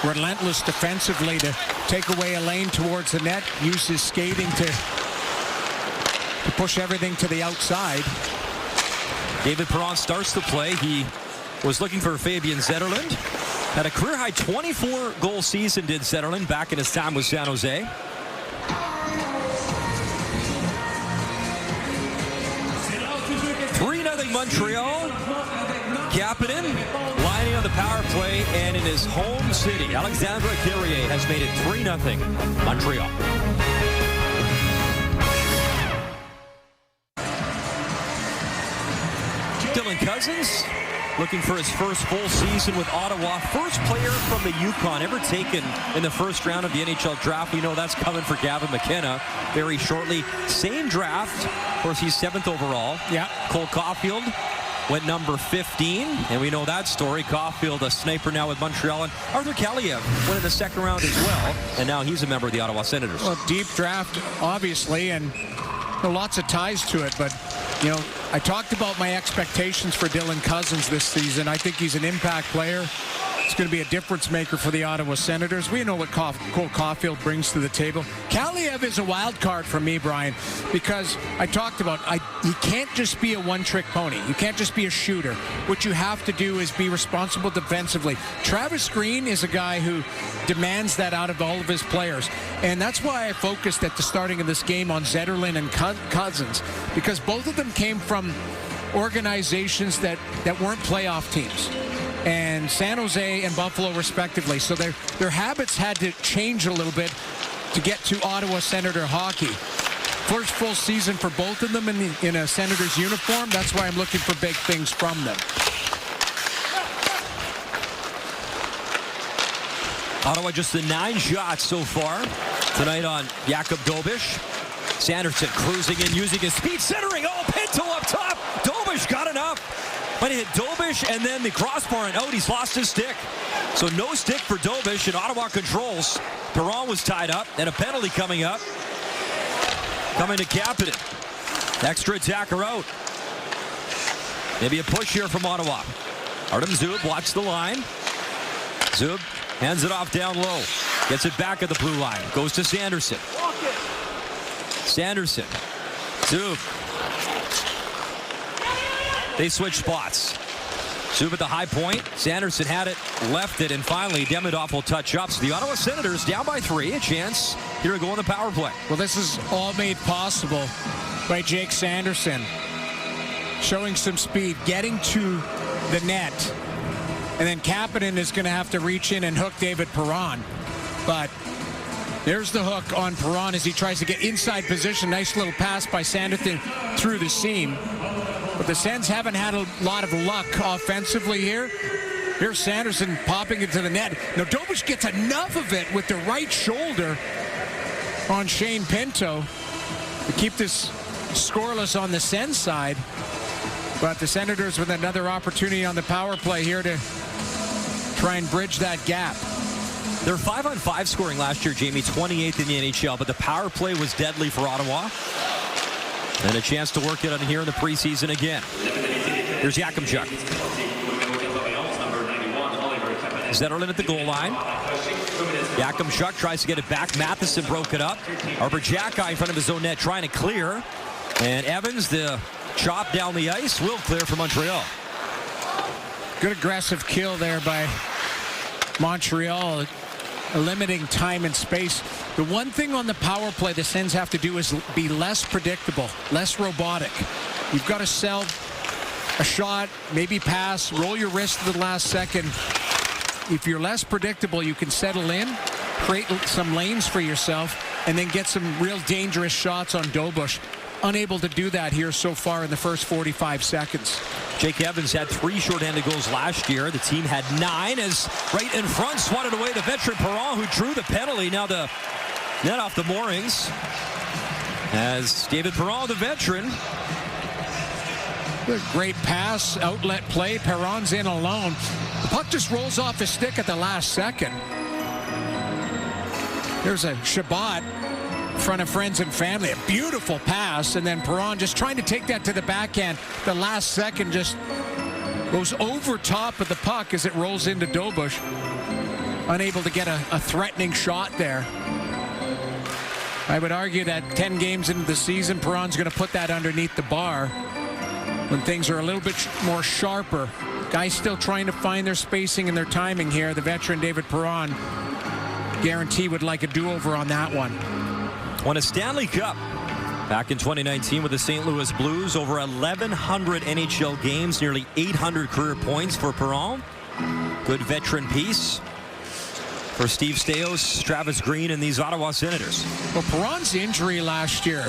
relentless defensively to take away a lane towards the net. Use his skating to push everything to the outside. David Perron starts the play. He was looking for Fabian Zetterlund. Had a career-high 24-goal season, did Zetterlund, back in his time with San Jose. Montreal. Kapanen lining on the power play, and in his home city, Alexandre Carrier has made it 3-0 Montreal. Dylan Cousins looking for his first full season with Ottawa. First player from the Yukon ever taken in the first round of the NHL draft. We know that's coming for Gavin McKenna very shortly. Same draft. Of course, he's 7th overall. Yeah. Cole Caulfield went number 15, and we know that story. Caulfield, a sniper now with Montreal, and Arthur Kaliev went in the second round as well, and now he's a member of the Ottawa Senators. Well, deep draft, obviously, and lots of ties to it, but you know, I talked about my expectations for Dylan Cousins this season. I think he's an impact player. He's going to be a difference maker for the Ottawa Senators. We know what Cole Caulfield brings to the table. Kaliev is a wild card for me, Brian, because I talked about he can't just be a one-trick pony. You can't just be a shooter. What you have to do is be responsible defensively. Travis Green is a guy who demands that out of all of his players, and that's why I focused at the starting of this game on Zetterlund and Cousins, because both of them came from organizations that weren't playoff teams, and San Jose and Buffalo respectively. So their habits had to change a little bit to get to Ottawa Senator hockey. First full season for both of them in a Senators uniform. That's why I'm looking for big things from them. Ottawa just the 9 shots so far tonight on Jakub Dobiš. Sanderson cruising in, using his speed, centering. Oh, Pinto up top. Dobiš got enough. But he hit Dobiš and then the crossbar and out. He's lost his stick. So no stick for Dobiš, and Ottawa controls. Perron was tied up, and a penalty coming up. Coming to Kapanen. Extra attacker out. Maybe a push here from Ottawa. Artem Zub watch the line. Zub hands it off down low. Gets it back at the blue line. Goes to Sanderson. Sanderson. Zub. They switch spots. Zub at the high point. Sanderson had it, left it, and finally Demidov will touch up. So the Ottawa Senators down by 3. A chance here to go on the power play. Well, this is all made possible by Jake Sanderson. Showing some speed, getting to the net. And then Kapanen is going to have to reach in and hook David Perron. But there's the hook on Perron as he tries to get inside position. Nice little pass by Sanderson through the seam. But the Sens haven't had a lot of luck offensively here. Here's Sanderson popping into the net. Now Dobiš gets enough of it with the right shoulder on Shane Pinto to keep this scoreless on the Sens side. But the Senators with another opportunity on the power play here to try and bridge that gap. They're 5-on-5 scoring last year, Jamie, 28th in the NHL, but the power play was deadly for Ottawa. And a chance to work it on here in the preseason again. Here's Yakimchuk. Zetterlund at the goal line. Yakimchuk tries to get it back. Matheson broke it up. Arthur Xhekaj in front of his own net trying to clear. And Evans, the chop down the ice, will clear for Montreal. Good aggressive kill there by Montreal, limiting time and space. The one thing on the power play the Sens have to do is be less predictable, less robotic. You've got to sell a shot, maybe pass, roll your wrist to the last second. If you're less predictable, you can settle in, create some lanes for yourself, and then get some real dangerous shots on Dobush. Unable to do that here so far in the first 45 seconds. Jake Evans had 3 shorthanded goals last year. The team had 9 as right in front swatted away the veteran Perron, who drew the penalty. Now the net off the moorings as David Perron, the veteran. Good, great pass, outlet play. Perron's in alone. The puck just rolls off his stick at the last second. There's a Shabbat in front of friends and family. A beautiful pass, and then Perron just trying to take that to the backhand. The last second just goes over top of the puck as it rolls into Dobush. Unable to get a threatening shot there. I would argue that 10 games into the season, Perron's going to put that underneath the bar when things are a little bit more sharper. Guys still trying to find their spacing and their timing here. The veteran David Perron, guarantee would like a do-over on that one. Won a Stanley Cup back in 2019 with the St. Louis Blues. Over 1,100 NHL games, nearly 800 career points for Perron. Good veteran piece for Steve Staios, Travis Green, and these Ottawa Senators. Well, Perron's injury last year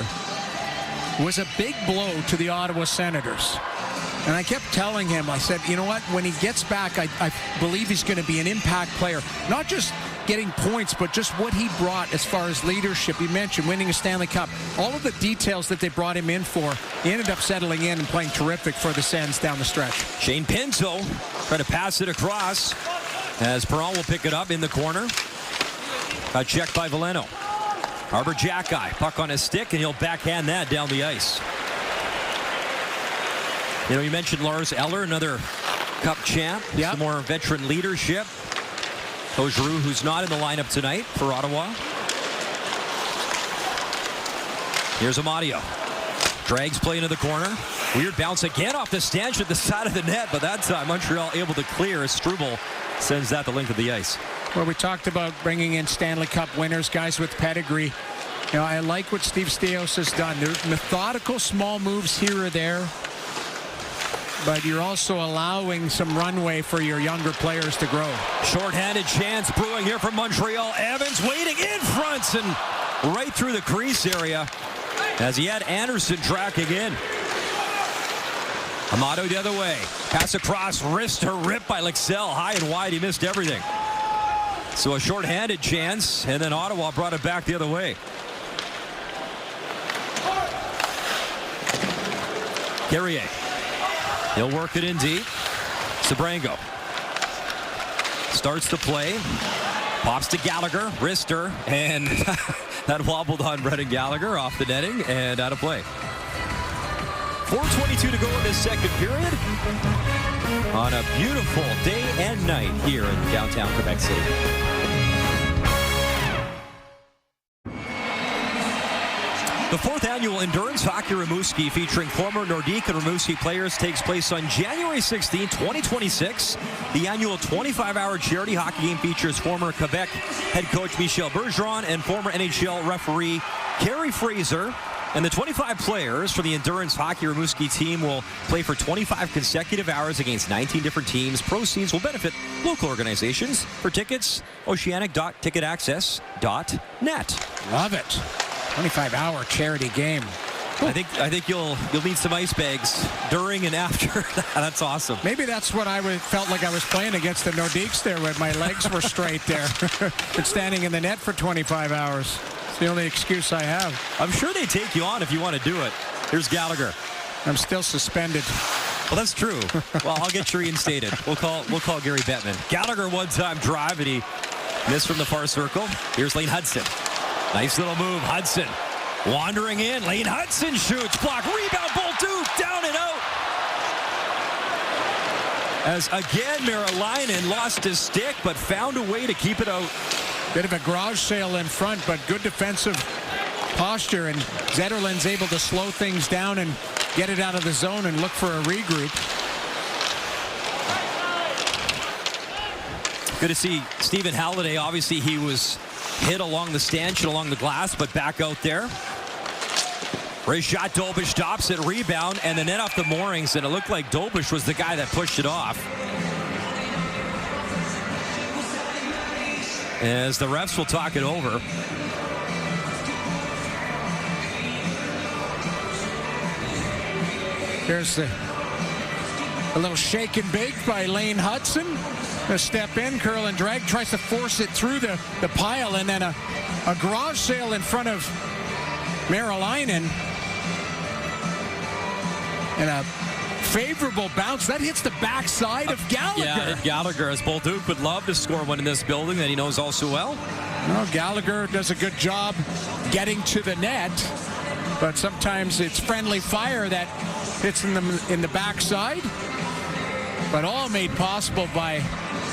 was a big blow to the Ottawa Senators. And I kept telling him, I said, you know what, when he gets back, I believe he's going to be an impact player. Not just getting points, but just what he brought as far as leadership. He mentioned winning a Stanley Cup. All of the details that they brought him in for, he ended up settling in and playing terrific for the Sens down the stretch. Shane Pinto trying to pass it across as Perron will pick it up in the corner. Got checked by Veleno. Arbor Jackeye, puck on his stick, and he'll backhand that down the ice. You know, you mentioned Lars Eller, another Cup champ. Yep. Some more veteran leadership. Giroux, who's not in the lineup tonight for Ottawa. Here's Amadio. Drags play into the corner. Weird bounce again off the stanch at the side of the net, but that time Montreal able to clear as Struble sends that the length of the ice. Well, we talked about bringing in Stanley Cup winners, guys with pedigree. You know, I like what Steve Staios has done. There's methodical small moves here or there, but you're also allowing some runway for your younger players to grow. Short-handed chance brewing here from Montreal. Evans waiting in front and right through the crease area as he had Anderson tracking in. Amato the other way. Pass across, wrist or rip by Lexell. High and wide, he missed everything. So a short-handed chance, and then Ottawa brought it back the other way. Carrier. He'll work it in deep. Sabrango starts the play. Pops to Gallagher, wrister, and that wobbled on Brendan Gallagher off the netting and out of play. 4:22 to go in this second period on a beautiful day and night here in downtown Quebec City. The 4th annual Endurance Hockey Rimouski featuring former Nordique and Rimouski players takes place on January 16, 2026. The annual 25-hour charity hockey game features former Quebec head coach Michel Bergeron and former NHL referee Carey Fraser. And the 25 players from the Endurance Hockey Rimouski team will play for 25 consecutive hours against 19 different teams. Proceeds will benefit local organizations. For tickets, oceanic.ticketaccess.net. Love it. 25-hour charity game. I think you'll need some ice bags during and after. That's awesome. Maybe that's what I felt like I was playing against the Nordiques there, where my legs were straight there. Been standing in the net for 25 hours. It's the only excuse I have. I'm sure they take you on if you want to do it. Here's Gallagher. I'm still suspended. Well, that's true. Well, I'll get you reinstated. We'll call Gary Bettman. Gallagher one-time drive, and he missed from the far circle. Here's Lane Hudson. Nice little move, Hudson. Wandering in, Lane Hudson shoots, block, rebound, Bolduc, down and out. As again, Meralainen lost his stick, but found a way to keep it out. Bit of a garage sale in front, but good defensive posture, and Zetterlund's able to slow things down and get it out of the zone and look for a regroup. Good to see Stephen Halliday. Obviously, he was hit along the stanchion, along the glass, but back out there. Great shot. Dobish stops it, rebound, and the net off the moorings, and it looked like Dobish was the guy that pushed it off. As the refs will talk it over. There's a little shake and bake by Lane Hudson. A step in, curl and drag, tries to force it through the pile, and then a garage sale in front of Marilainen. And a favorable bounce. That hits the backside of Gallagher. Yeah, Gallagher, as Bull Duke would love to score one in this building that he knows all so well. Well, Gallagher does a good job getting to the net, but sometimes it's friendly fire that hits in the backside. But all made possible by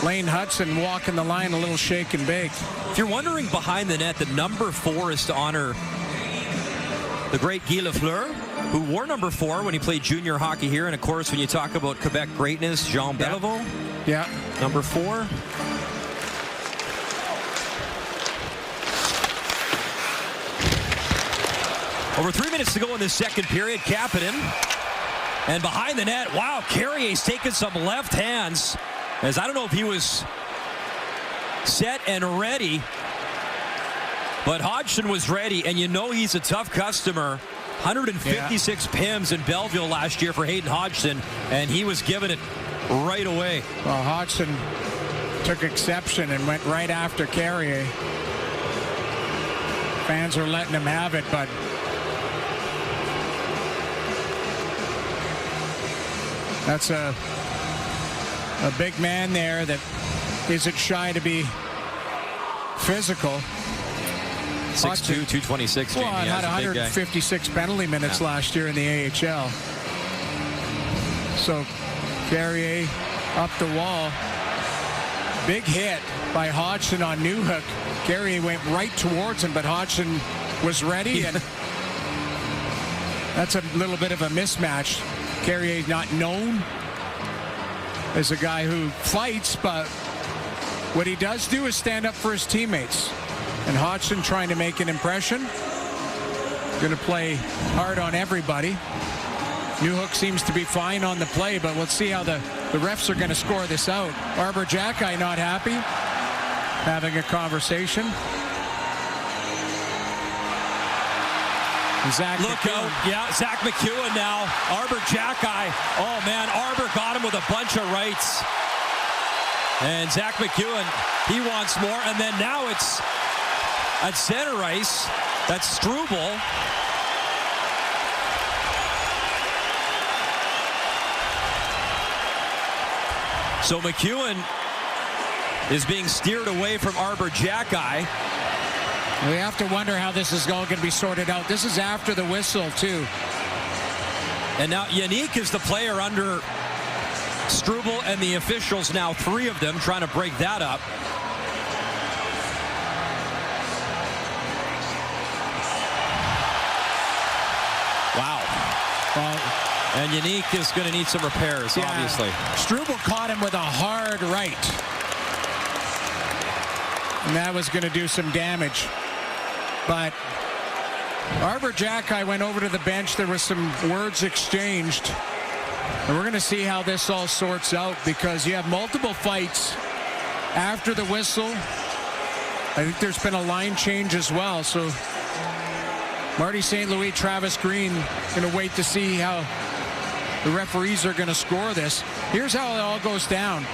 Lane Hudson walking the line, a little shake and bake. If you're wondering behind the net, the number 4 is to honor the great Guy Lafleur, who wore number 4 when he played junior hockey here. And of course, when you talk about Quebec greatness, Jean Beliveau, yeah, number 4. Over 3 minutes to go in this second period. Kapanen. And behind the net, wow, Carrier's taking some left hands. As I don't know if he was set and ready, but Hodgson was ready, and you know he's a tough customer. 156 PIMs in Belleville last year for Hayden Hodgson, and he was giving it right away. Well, Hodgson took exception and went right after Carrier. Fans are letting him have it, but that's a big man there that isn't shy to be physical. 6'2", 226. Well, he had 156 penalty minutes last year in the AHL. So Carrier up the wall. Big hit by Hodgson on Newhook. Carrier went right towards him, but Hodgson was ready, and that's a little bit of a mismatch. Carrier not known as a guy who fights, but what he does do is stand up for his teammates. And Hodgson trying to make an impression. Going to play hard on everybody. Newhook seems to be fine on the play, but let's see how the refs are going to score this out. Arbor Jacki not happy, having a conversation. Zach Look McEwen. out. Yeah, Zach McEwen now. Arbor Jacki. Oh, man, Arbor got him with a bunch of rights. And Zach McEwen, he wants more. And then now it's at center ice. That's Struble. So McEwen is being steered away from Arbor Jacki. We have to wonder how this is all going to be sorted out. This is after the whistle, too. And now Yannick is the player under Struble and the officials, now 3 of them, trying to break that up. Wow. Well, and Yannick is going to need some repairs, obviously. Struble caught him with a hard right. And that was going to do some damage. But Arbor Jacki went over to the bench. There was some words exchanged. And we're going to see how this all sorts out, because you have multiple fights after the whistle. I think there's been a line change as well. So Marty St. Louis, Travis Green going to wait to see how the referees are going to score this. Here's how it all goes down.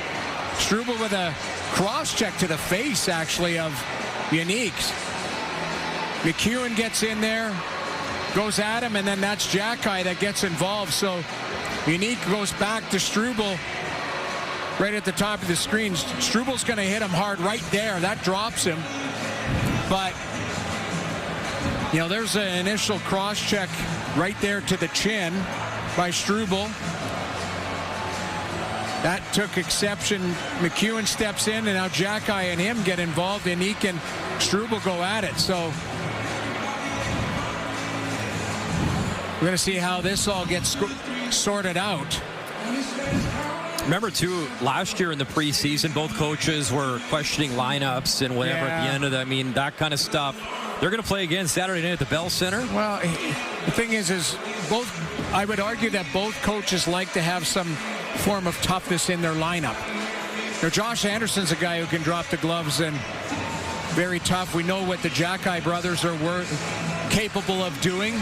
Struble with a cross-check to the face, actually, of Yannick. McEwen gets in there, goes at him, and then that's Jacki that gets involved. So Yannick goes back to Struble right at the top of the screen. Struble's going to hit him hard right there. That drops him. But, you know, there's an initial cross-check right there to the chin by Struble. That took exception. McEwen steps in, and now Jacki and him get involved. Yannick and Struble go at it. So we're going to see how this all gets sorted out. remember, too, last year in the preseason, both coaches were questioning lineups and whatever at the end of that kind of stuff. They're going to play again Saturday night at the Bell Center. Well, the thing is both. I would argue that both coaches like to have some form of toughness in their lineup. Josh Anderson's a guy who can drop the gloves and very tough. We know what the Jackeye brothers are capable of doing.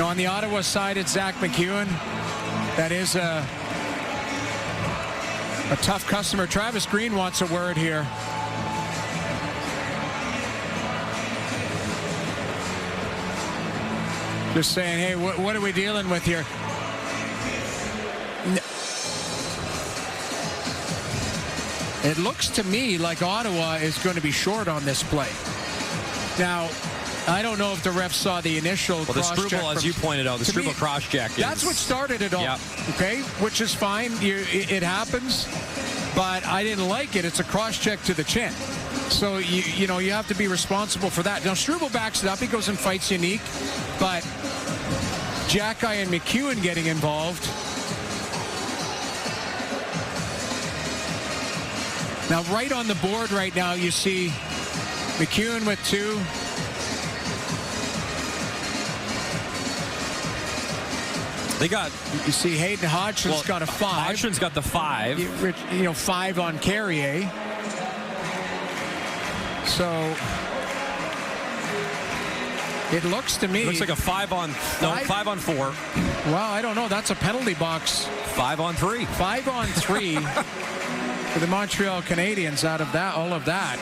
On the Ottawa side, it's Zach McEwen. That is a tough customer. Travis Green wants a word here. Just saying, hey, what are we dealing with here? It looks to me like Ottawa is going to be short on this play. Now, I don't know if the refs saw the initial cross-check. The Struble, as you pointed out, the Struble cross-check. That's what started it all. Yep. Okay, which is fine. It happens, but I didn't like it. It's a cross-check to the chin. So, you have to be responsible for that. Now, Struble backs it up. He goes and fights Unique, but Jackeye and McEwen getting involved. Now, right on the board right now, you see McEwen with 2. You see Hayden Hodgson's got a 5. Hodgson's got the 5. 5 on Carrier. So it looks to me. It looks like a 5 on 4. Well, I don't know. That's a penalty box. 5 on 3. 5 on 3 for the Montreal Canadiens. Out of that, all of that,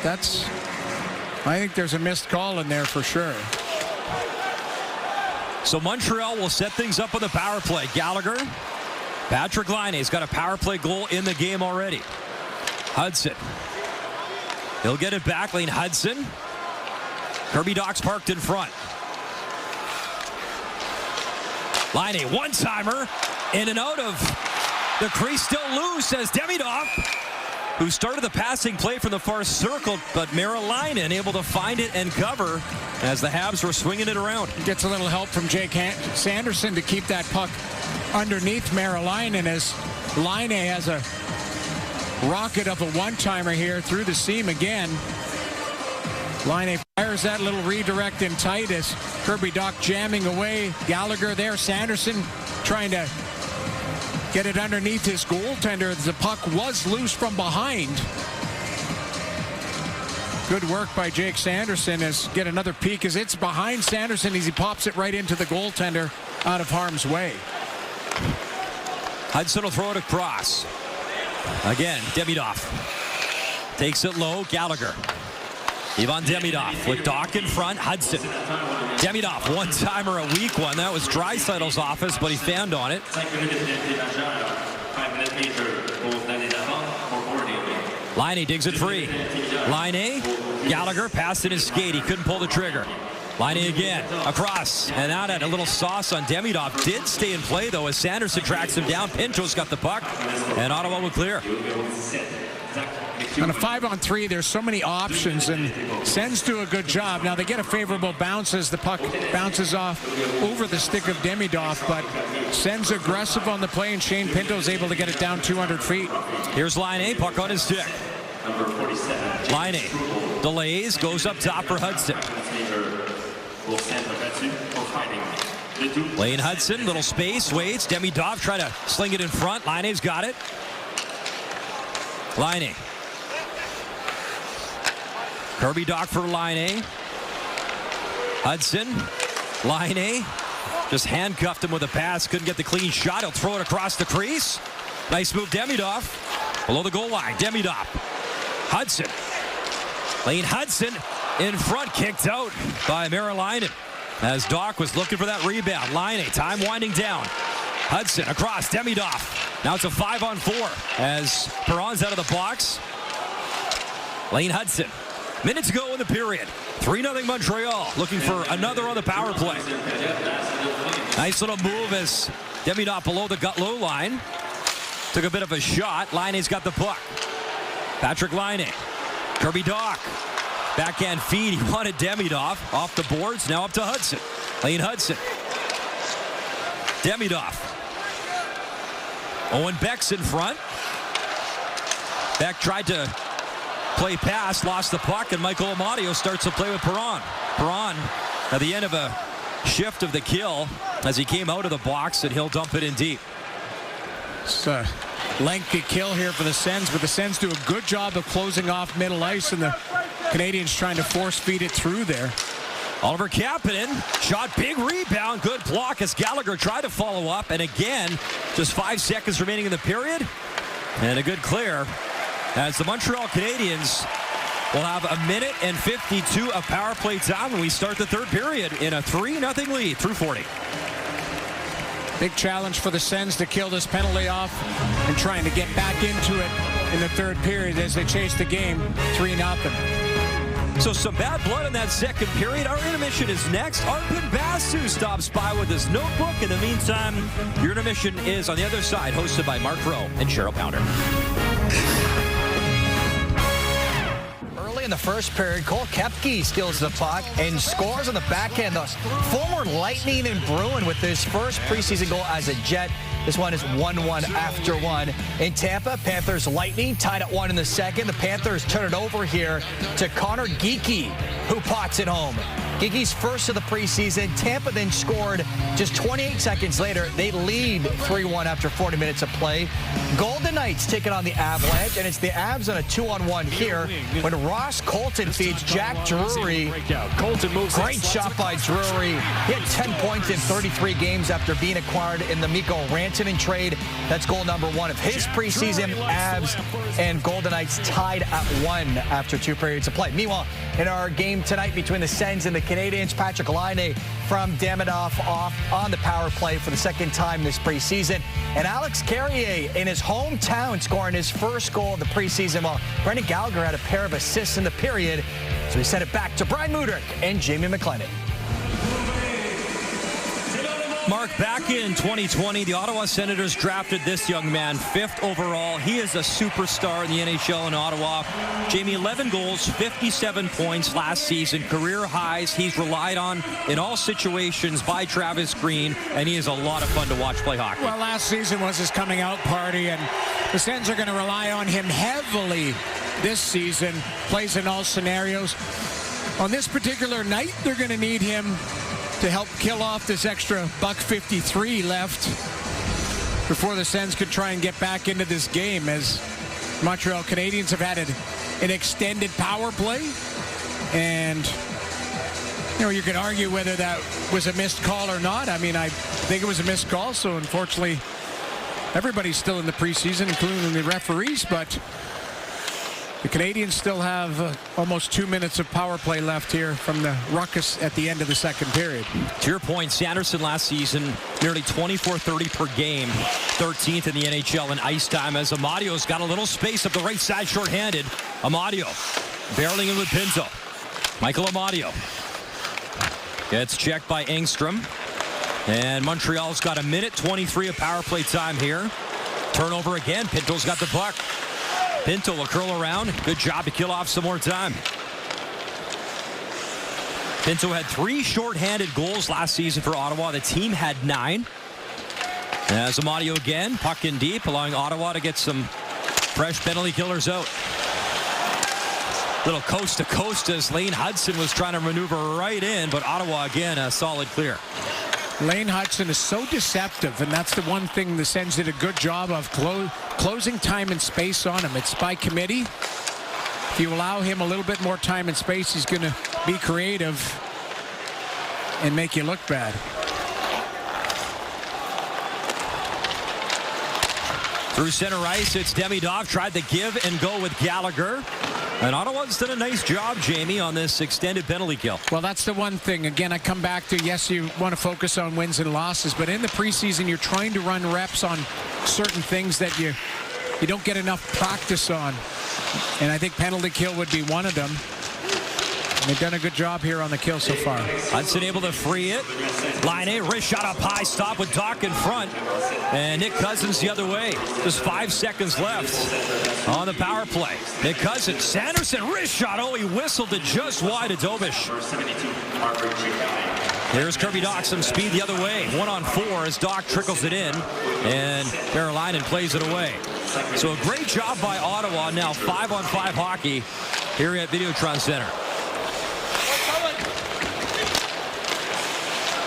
I think there's a missed call in there for sure. So Montreal will set things up on the power play. Gallagher, Patrick Laine's got a power play goal in the game already. Hudson. He'll get it back. Lane Hudson. Kirby Dach's parked in front. Laine, one-timer. In and out of the crease, still loose as Demidov, who started the passing play from the far circle, but Merrilainen able to find it and cover as the Habs were swinging it around. Gets a little help from Jake Sanderson to keep that puck underneath Merrilainen as Laine has a rocket of a one-timer here through the seam again. Laine fires that little redirect in tight as Kirby Dach jamming away. Gallagher there. Sanderson trying to get it underneath his goaltender. The puck was loose from behind. Good work by Jake Sanderson as get another peek as it's behind Sanderson as he pops it right into the goaltender out of harm's way. Hudson will throw it across. Again, Demidov takes it low. Gallagher. Ivan Demidov with Dach in front. Hudson. Demidov, one-timer, a weak one. That was Draisaitl's office, but he fanned on it. Laine digs it free. Laine, Gallagher passed in his skate. He couldn't pull the trigger. Laine again, across, and out at a little sauce on Demidov. Did stay in play, though, as Sanderson tracks him down. Pinto's got the puck, and Ottawa will clear. On a 5-on-3, there's so many options, and Sens do a good job. Now, they get a favorable bounce as the puck bounces off over the stick of Demidov, but Sens aggressive on the play, and Shane Pinto's able to get it down 200 feet. Here's Laine, puck on his stick. Laine delays, goes up top for Hudson. Lane Hudson, little space, waits. Demidov try to sling it in front. Laine's got it. Laine. Kirby Dach for Laine. Hudson. Laine just handcuffed him with a pass. Couldn't get the clean shot. He'll throw it across the crease. Nice move, Demidov. Below the goal line. Demidov. Hudson. Lane Hudson in front, kicked out by Merrilainen as Dach was looking for that rebound. Laine, time winding down. Hudson across, Demidov. Now it's a 5-on-4 as Perron's out of the box. Lane Hudson. Minutes ago in the period. 3-0 Montreal, looking for another on the power play. Nice little move as Demidov below the low line. Took a bit of a shot. Laine's got the puck. Patrick Laine. Kirby Dach. Backhand feed. He wanted Demidov off the boards. Now up to Hudson. Lane Hudson. Demidov. Owen Beck's in front. Beck tried to play pass, lost the puck, and Michael Amadio starts to play with Perron. Perron at the end of a shift of the kill as he came out of the box, and he'll dump it in deep. It's a lengthy kill here for the Sens, but the Sens do a good job of closing off middle ice, and the Canadiens trying to force feed it through there. Oliver Kapanen shot, big rebound, good block as Gallagher tried to follow up, and again, just 5 seconds remaining in the period, and a good clear as the Montreal Canadiens will have 1:52 of power play time when we start the third period in a 3-0 lead through 40. Big challenge for the Sens to kill this penalty off and trying to get back into it in the third period as they chase the game 3-0. So some bad blood in that second period. Our intermission is next. Arpin Basu stops by with his notebook. In the meantime, your intermission is on the other side, hosted by Mark Rowe and Cheryl Pounder. In the first period, Cole Koepke steals the puck and scores on the backhand. The former Lightning and Bruin with his first preseason goal as a Jet. This one is 1-1 after one. In Tampa, Panthers Lightning tied at 1 in the second. The Panthers turn it over here to Connor Geekie, who pots it home. Geekie's first of the preseason. Tampa then scored just 28 seconds later. They lead 3-1 after 40 minutes of play. Golden Knights taking on the Avalanche, and it's the Avs on a 2-on-1 here when Ross Colton feeds Jack Drury. Colton moves. Great shot by Drury. He had 10 points in 33 games after being acquired in the Mikko Rantanen trade. That's goal number 1 of his preseason. Avs and Golden Knights tied at 1 after 2 periods of play. Meanwhile, in our game tonight between the Sens and the Canadiens, Patrick Laine from Davidoff off on the power play for the second time this preseason. And Alex Carrier in his hometown scoring his first goal of the preseason, while Brendan Gallagher had a pair of assists in the period. So we send it back to Brian Mudryk and Jamie McLennan. Mark, back in 2020, the Ottawa Senators drafted this young man 5th overall. He is a superstar in the NHL in Ottawa. Jamie, 11 goals, 57 points last season, career highs. He's relied on in all situations by Travis Green, and he is a lot of fun to watch play hockey. Well, last season was his coming out party, and the Sens are going to rely on him heavily this season. Plays in all scenarios. On this particular night, they're going to need him to help kill off this extra $1.53 left before the Sens could try and get back into this game, as Montreal Canadiens have had an extended power play. And, you know, you could argue whether that was a missed call or not. I mean, I think it was a missed call, so unfortunately everybody's still in the preseason, including the referees, but the Canadiens still have almost 2 minutes of power play left here from the ruckus at the end of the second period. To your point, Sanderson last season, nearly 24-30 per game, 13th in the NHL in ice time, as Amadio's got a little space up the right side, shorthanded. Amadio barreling in with Pinto. Michael Amadio gets checked by Engstrom. And Montreal's got 1:23 of power play time here. Turnover again. Pinto's got the puck. Pinto will curl around. Good job to kill off some more time. Pinto had 3 shorthanded goals last season for Ottawa. The team had 9. As Amadio again, puck in deep, allowing Ottawa to get some fresh penalty killers out. Little coast to coast as Lane Hudson was trying to maneuver right in, but Ottawa again a solid clear. Lane Hudson is so deceptive, and that's the one thing the Sens did a good job of, closing time and space on him. It's by committee. If you allow him a little bit more time and space, he's going to be creative and make you look bad. Through center ice, it's Davidoff. Tried to give and go with Gallagher. And Ottawa's done a nice job, Jamie, on this extended penalty kill. Well, that's the one thing. Again, I come back to, yes, you want to focus on wins and losses, but in the preseason, you're trying to run reps on certain things that you don't get enough practice on. And I think penalty kill would be one of them. And they've done a good job here on the kill so far. Hudson able to free it. Laine, wrist shot up high, stop with Doc in front. And Nick Cousins the other way. Just 5 seconds left on the power play. Nick Cousins, Sanderson, wrist shot. Oh, he whistled it just wide of Dobish. Here's Kirby Dach, some speed the other way. 1-on-4 as Dach trickles it in, and Carolina plays it away. So a great job by Ottawa. Now 5-on-5 hockey here at Videotron Center.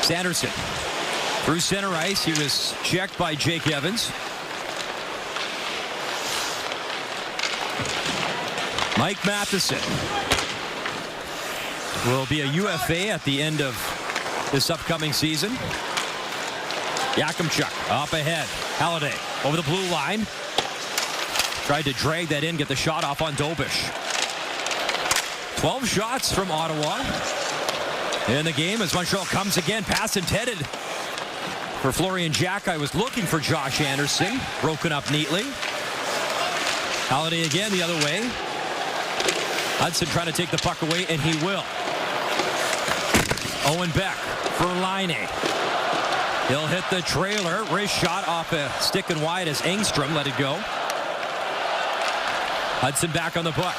Sanderson through center ice. He was checked by Jake Evans. Mike Matheson will be a UFA at the end of this upcoming season. Yakimchuk up ahead. Halliday over the blue line. Tried to drag that in, get the shot off on Dobish. 12 shots from Ottawa in the game as Montreal comes again. Pass intended for Florian Jack. I was looking for Josh Anderson. Broken up neatly. Halliday again the other way. Hudson trying to take the puck away, and he will. Owen Beck for Laine. He'll hit the trailer. Wrist shot off a stick and wide as Engstrom let it go. Hudson back on the puck.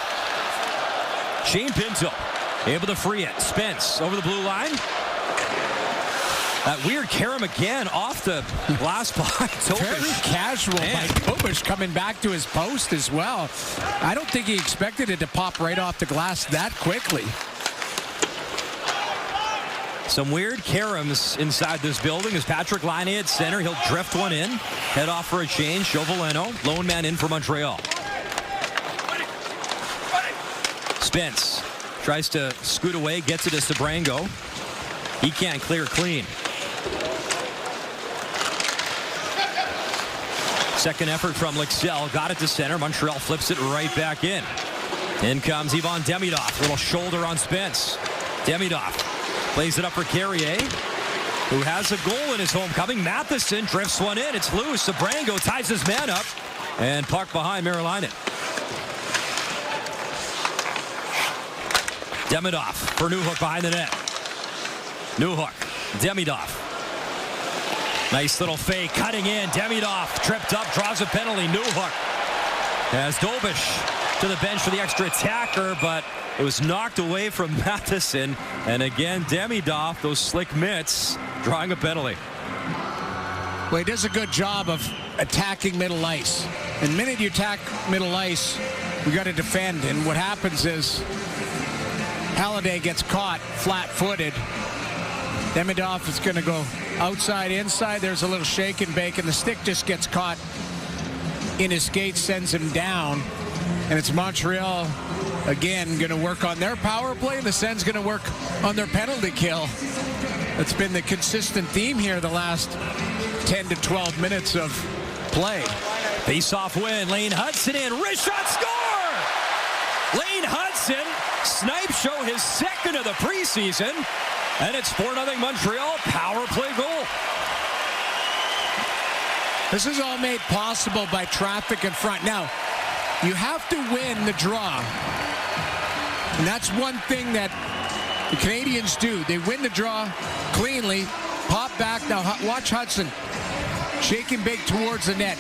Shane Pinto able to free it. Spence over the blue line. That weird carom again off the glass by Dobish. Very casual by Dobish coming back to his post as well. I don't think he expected it to pop right off the glass that quickly. Some weird caroms inside this building as Patrick Laine at center. He'll drift one in. Head off for a change. Joe Veleno, lone man in for Montreal. Spence tries to scoot away, gets it to Sabrango. He can't clear clean. Second effort from Lexell. Got it to center. Montreal flips it right back in. In comes Ivan Demidov. Little shoulder on Spence. Demidov plays it up for Carrier, who has a goal in his homecoming. Matheson drifts one in. It's loose. Sabrango ties his man up. And puck behind Marilainen. Demidov for Newhook behind the net. Newhook. Demidov. Nice little fake. Cutting in. Demidov tripped up. Draws a penalty. Newhook has Dobish to the bench for the extra attacker, but it was knocked away from Matheson. And again, Demidov, those slick mitts, drawing a penalty. Well, he does a good job of attacking middle ice. And the minute you attack middle ice, you got to defend. And what happens is Halliday gets caught flat-footed. Demidov is going to go outside, inside. There's a little shake and bake, and the stick just gets caught in his skate, sends him down. And it's Montreal, again, going to work on their power play, and the Sens going to work on their penalty kill. That's been the consistent theme here the last 10 to 12 minutes of play. Face-off win. Lane Hudson in. Wrist shot, score! Lane Hudson, snipe show his second of the preseason. And it's 4-0 Montreal. Power play goal. This is all made possible by traffic in front. Now, you have to win the draw. And that's one thing that the Canadiens do. They win the draw cleanly, pop back. Now, watch Hudson. Shake and bake towards the net.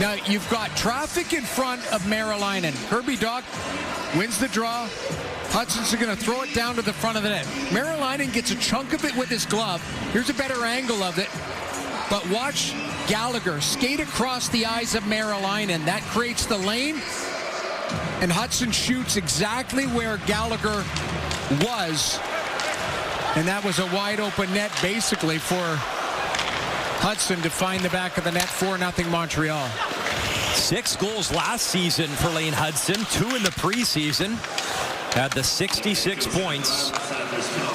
Now, you've got traffic in front of Marilainen. Kirby Dach wins the draw. Hudson's going to throw it down to the front of the net. Marilainen gets a chunk of it with his glove. Here's a better angle of it. But watch Gallagher skate across the eyes of Marilainen. That creates the lane. And Hudson shoots exactly where Gallagher was. And that was a wide open net basically for Hudson to find the back of the net. 4-0 Montreal. 6 goals last season for Lane Hudson. 2 in the preseason. Had the 66 points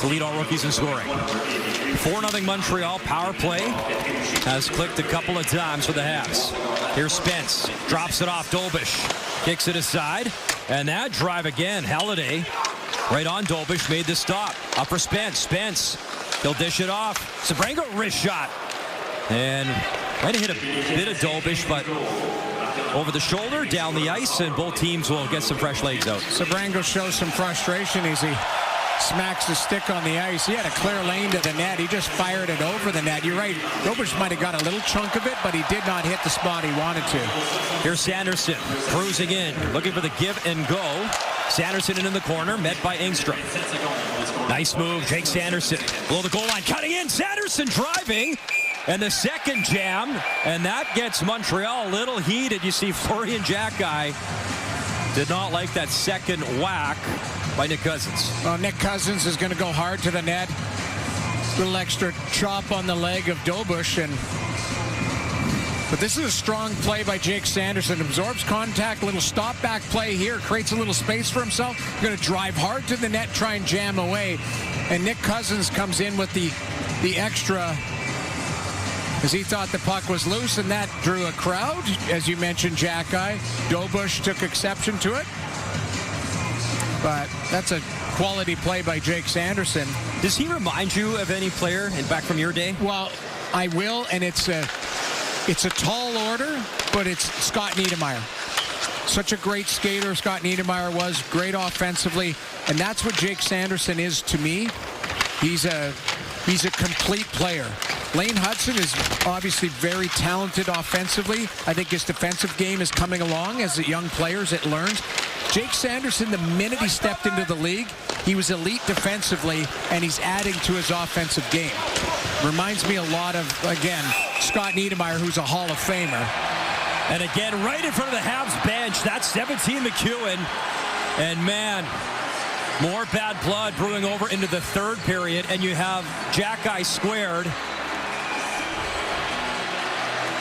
to lead all rookies in scoring. 4-0 Montreal. Power play has clicked a couple of times for the Habs. Here's Spence. Drops it off Dobish. Kicks it aside. And that drive again. Halliday right on Dobish. Made the stop. Up for Spence. Spence. He'll dish it off. Sabrango wrist shot. And might have hit a bit of Dobish, but over the shoulder, down the ice, and both teams will get some fresh legs out. Sabrango shows some frustration as he smacks the stick on the ice. He had a clear lane to the net. He just fired it over the net. You're right. Dobush might have got a little chunk of it, but he did not hit the spot he wanted to. Here's Sanderson cruising in, looking for the give and go. Sanderson in the corner, met by Engstrom. Nice move, Jake Sanderson. Below the goal line, cutting in. Sanderson driving. And the second jam, and that gets Montreal a little heated. You see Fleury and Jack-Eye did not like that second whack by Nick Cousins. Well, Nick Cousins is going to go hard to the net. Little extra chop on the leg of Dobush, but this is a strong play by Jake Sanderson. Absorbs contact, little stop back play here, creates a little space for himself. Going to drive hard to the net, try and jam away, and Nick Cousins comes in with the extra, as he thought the puck was loose, and that drew a crowd. As you mentioned, Jack-Eye. Dobush took exception to it. But that's a quality play by Jake Sanderson. Does he remind you of any player back from your day? Well, I will, and it's a tall order, but it's Scott Niedermayer. Such a great skater Scott Niedermayer was, great offensively, and that's what Jake Sanderson is to me. He's a complete player. Lane Hudson is obviously very talented offensively. I think his defensive game is coming along as a young player as it learns. Jake Sanderson, the minute he stepped into the league, he was elite defensively, and he's adding to his offensive game. Reminds me a lot of, again, Scott Niedermayer, who's a Hall of Famer. And again, right in front of the Habs bench, that's 17 McEwen. And man, more bad blood brewing over into the third period, and you have Jack-Eye squared.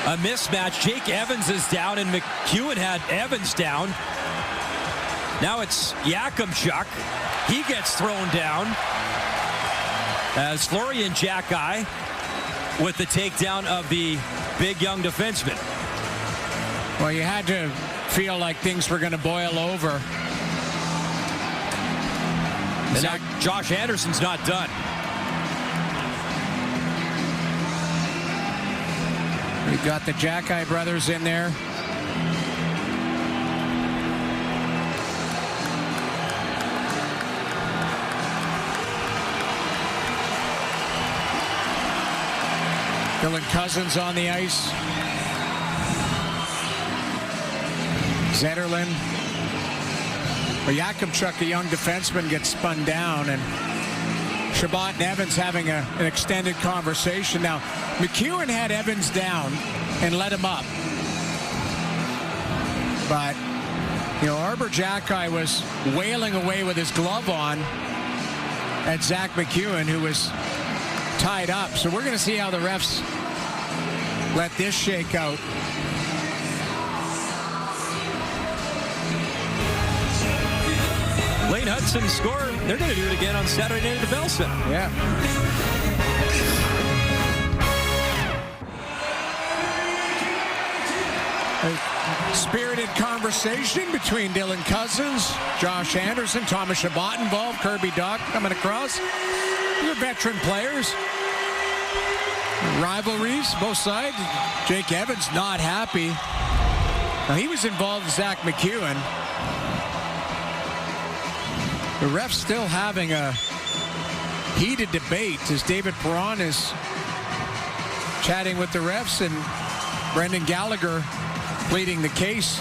A mismatch. Jake Evans is down, and McEwen had Evans down. Now it's Yakimchuk. He gets thrown down as Fleury and Jack-Eye with the takedown of the big young defenseman. Well, you had to feel like things were going to boil over. And now Josh Anderson's not done. We've got the Jack-Eye brothers in there. Dylan Cousins on the ice. Zetterlund. Well, Yakimchuk, a young defenseman, gets spun down, and Chabot and Evans having an extended conversation. Now, McEwen had Evans down and let him up. But, you know, Arbor Jack-Eye was wailing away with his glove on at Zach McEwen, who was tied up. So we're going to see how the refs let this shake out. Lane Hudson scored. They're going to do it again on Saturday night at the Bell Center. Yeah. A spirited conversation between Dylan Cousins, Josh Anderson, Thomas Chabot involved, Kirby Dach coming across. They're veteran players. Rivalries, both sides. Jake Evans not happy. Now, he was involved with Zach McEwen. The refs still having a heated debate as David Perron is chatting with the refs and Brendan Gallagher pleading the case.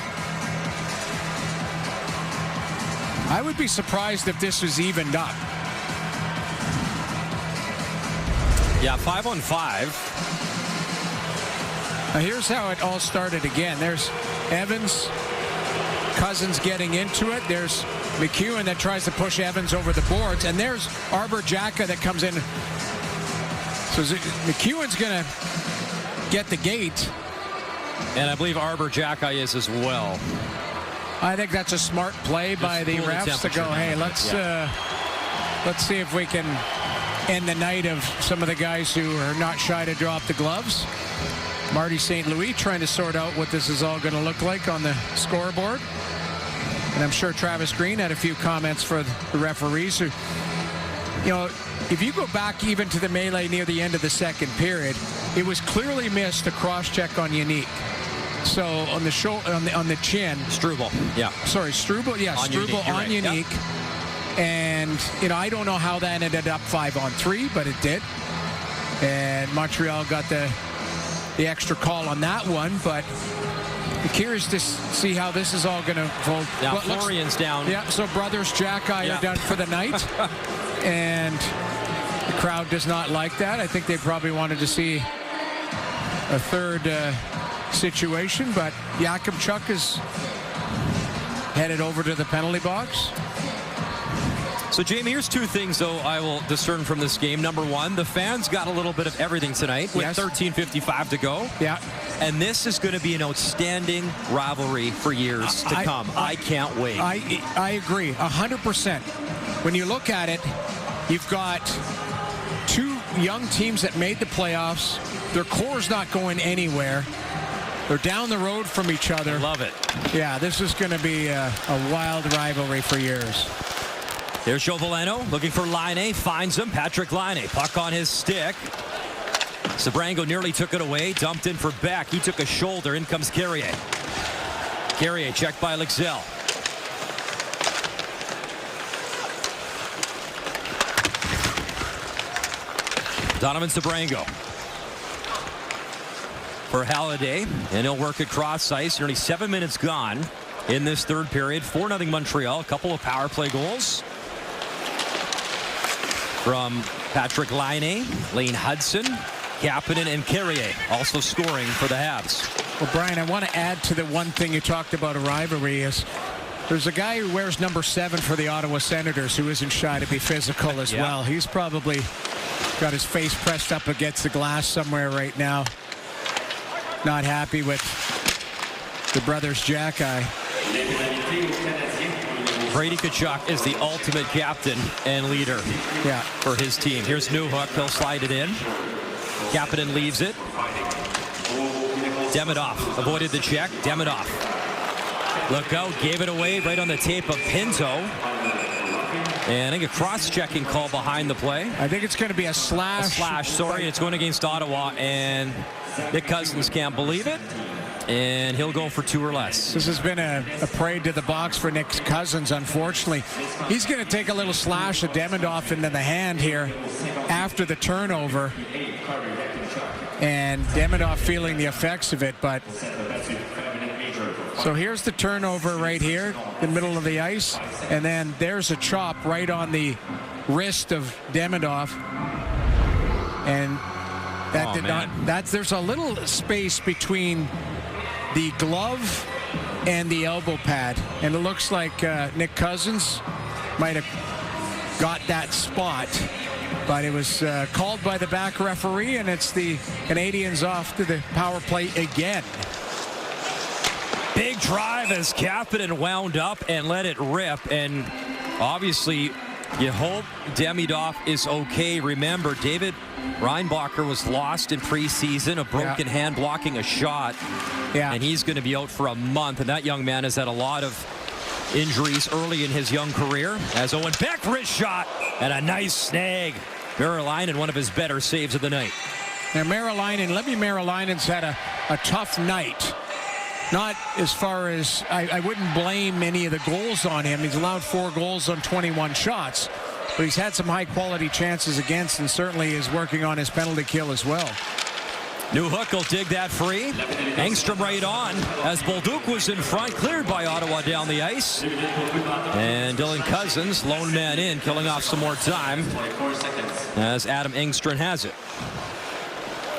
I would be surprised if this was evened up. Yeah, 5-on-5. Now here's how it all started again. There's Evans, Cousins getting into it. There's McEwen that tries to push Evans over the boards. And there's Arbor Jack-Eye that comes in. So McEwen's going to get the gate. And I believe Arbor Jack-Eye is as well. I think that's a smart play by the refs to go, hey, let's see if we can end the night of some of the guys who are not shy to drop the gloves. Marty St. Louis trying to sort out what this is all going to look like on the scoreboard. And I'm sure Travis Green had a few comments for the referees who, you know, if you go back even to the melee near the end of the second period, it was clearly missed a cross-check on Unique. So on the shoulder, on the chin. Struble, yeah. Sorry, Struble, yeah, on Struble Unique, on right. Unique. Yep. And, I don't know how that ended up 5-on-3, but it did. And Montreal got the extra call on that one, but I'm curious to see how this is all going to unfold. Now Florian's down. Yeah, so brothers Jack-Eye are done for the night. And the crowd does not like that. I think they probably wanted to see a third situation, but Jakubchuk is headed over to the penalty box. So, Jamie, here's two things, though, I will discern from this game. Number one, the fans got a little bit of everything tonight with 13:55 to go. Yeah. And this is going to be an outstanding rivalry for years to come. I can't wait. I agree, 100%. When you look at it, you've got two young teams that made the playoffs. Their core's not going anywhere. They're down the road from each other. Love it. Yeah, this is going to be a wild rivalry for years. There's Joveleno looking for Laine, finds him. Patrick Laine, puck on his stick. Sebrango nearly took it away, dumped in for Beck. He took a shoulder. In comes Carrier. Carrier checked by Lexell. Donovan Sebrango for Halliday, and he'll work across ice. Nearly 7 minutes gone in this third period. 4-0 Montreal. A couple of power play goals from Patrick Laine, Lane Hudson, Kapanen, and Carrier also scoring for the Habs. Well, Brian, I want to add to the one thing you talked about a rivalry is there's a guy who wears number 7 for the Ottawa Senators who isn't shy to be physical as well. He's probably got his face pressed up against the glass somewhere right now. Not happy with the brothers Jack-Eye. Brady Tkachuk is the ultimate captain and leader for his team. Here's Newhook. He'll slide it in. Kapanen leaves it. Demidov avoided the check. Demidov. Look out. Gave it away right on the tape of Pinto. And I think a cross-checking call behind the play. I think it's going to be a slash. A slash, sorry. It's going against Ottawa. And Nick Cousins can't believe it. And he'll go for 2 or less. This has been a parade to the box for Nick Cousins, unfortunately. He's going to take a little slash of Demidov into the hand here after the turnover. And Demidov feeling the effects of it, but so here's the turnover right here, the middle of the ice, and then there's a chop right on the wrist of Demidov. And that there's a little space between the glove and the elbow pad, and it looks like Nick Cousins might have got that spot, but it was called by the back referee, and it's the Canadiens off to the power play again. Big drive as Kapanen wound up and let it rip, and obviously you hope Demidov is okay. Remember, David Reinbacher was lost in preseason, a broken hand blocking a shot. And he's going to be out for a month. And that young man has had a lot of injuries early in his young career. As Owen Beck, wrist shot, and a nice snag. Merrilainen, one of his better saves of the night. Now, Levy Merrilainen's had a tough night. Not as far as, I wouldn't blame any of the goals on him. He's allowed 4 goals on 21 shots. But he's had some high-quality chances against, and certainly is working on his penalty kill as well. Newhook will dig that free. Engstrom right on as Bolduc was in front, cleared by Ottawa down the ice. And Dylan Cousins, lone man in, killing off some more time as Adam Engstrom has it.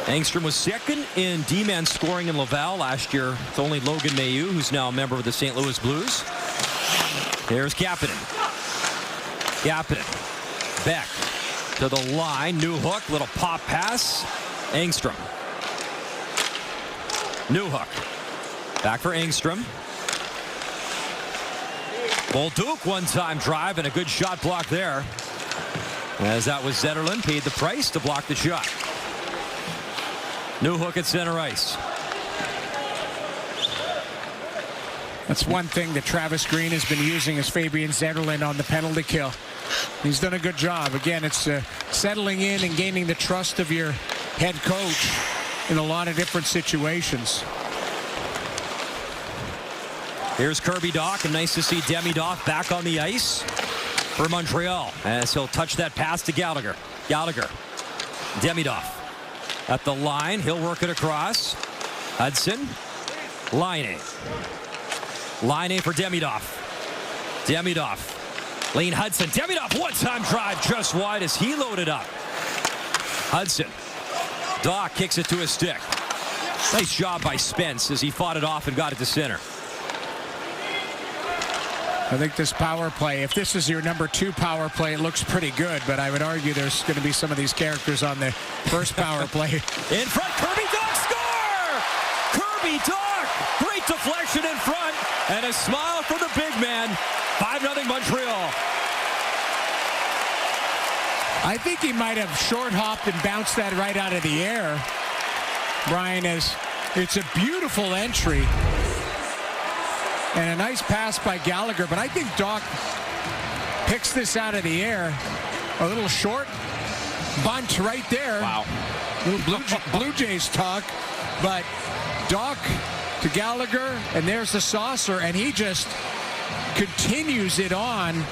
Engstrom was second in D-man scoring in Laval last year. It's only Logan Mailloux, who's now a member of the St. Louis Blues. Here's Kapanen. Kapanen. Beck to the line. Newhook, little pop pass. Engstrom. Newhook. Back for Engstrom. Bolduc one-time drive and a good shot block there. As that was Zetterlund, paid the price to block the shot. Newhook at center ice. That's one thing that Travis Green has been using is Fabian Zetterlund on the penalty kill. He's done a good job. Again, it's settling in and gaining the trust of your head coach in a lot of different situations. Here's Kirby Dach, and nice to see Demidov back on the ice. for Montreal as he'll touch that pass to Gallagher. Gallagher. Demidov at the line. He'll work it across. Hudson. Laine. Laine for Demidov. Demidov. Lane Hudson. Demidov one-time drive just wide as he loaded up. Hudson. Doc kicks it to his stick. Nice job by Spence as he fought it off and got it to center. I think this power play, if this is your number 2 power play, it looks pretty good, but I would argue there's going to be some of these characters on the first power play. In front, Kirby Dach score! Kirby Dach! Great deflection in front, and a smile for the big man. 5-0 Montreal. I think he might have short-hopped and bounced that right out of the air. Brian, it's a beautiful entry. And a nice pass by Gallagher, but I think Dach picks this out of the air. A little short bunt right there. Wow. Little Blue Jays talk, but Dach to Gallagher, and there's the saucer, and he just continues it on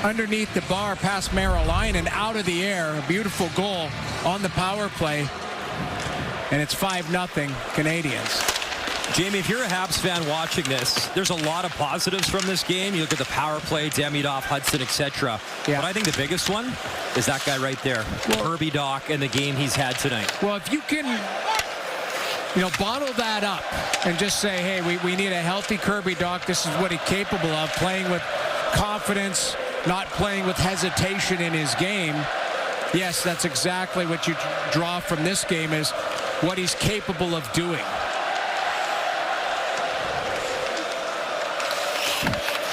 underneath the bar past Marilyn and out of the air. A beautiful goal on the power play, and it's 5-0 Canadiens. Jamie, if you're a Habs fan watching this, there's a lot of positives from this game. You look at the power play, Demidov, Hudson, etc. Yeah. But I think the biggest one is that guy right there, Kirby Dach, and the game he's had tonight. Well, if you can, bottle that up and just say, hey, we need a healthy Kirby Dach. This is what he's capable of, playing with confidence, not playing with hesitation in his game. Yes, that's exactly what you draw from this game, is what he's capable of doing.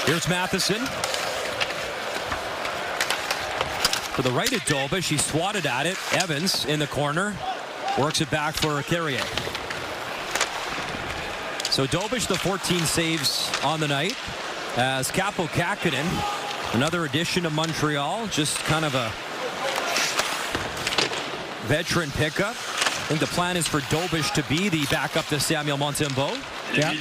Here's Matheson. For the right at Dobish, he swatted at it. Evans in the corner. Works it back for Carrier. So Dobish, the 14 saves on the night. As Capo Kakkonen, another addition to Montreal. Just kind of a veteran pickup. I think the plan is for Dobish to be the backup to Samuel Montembeault. Yeah.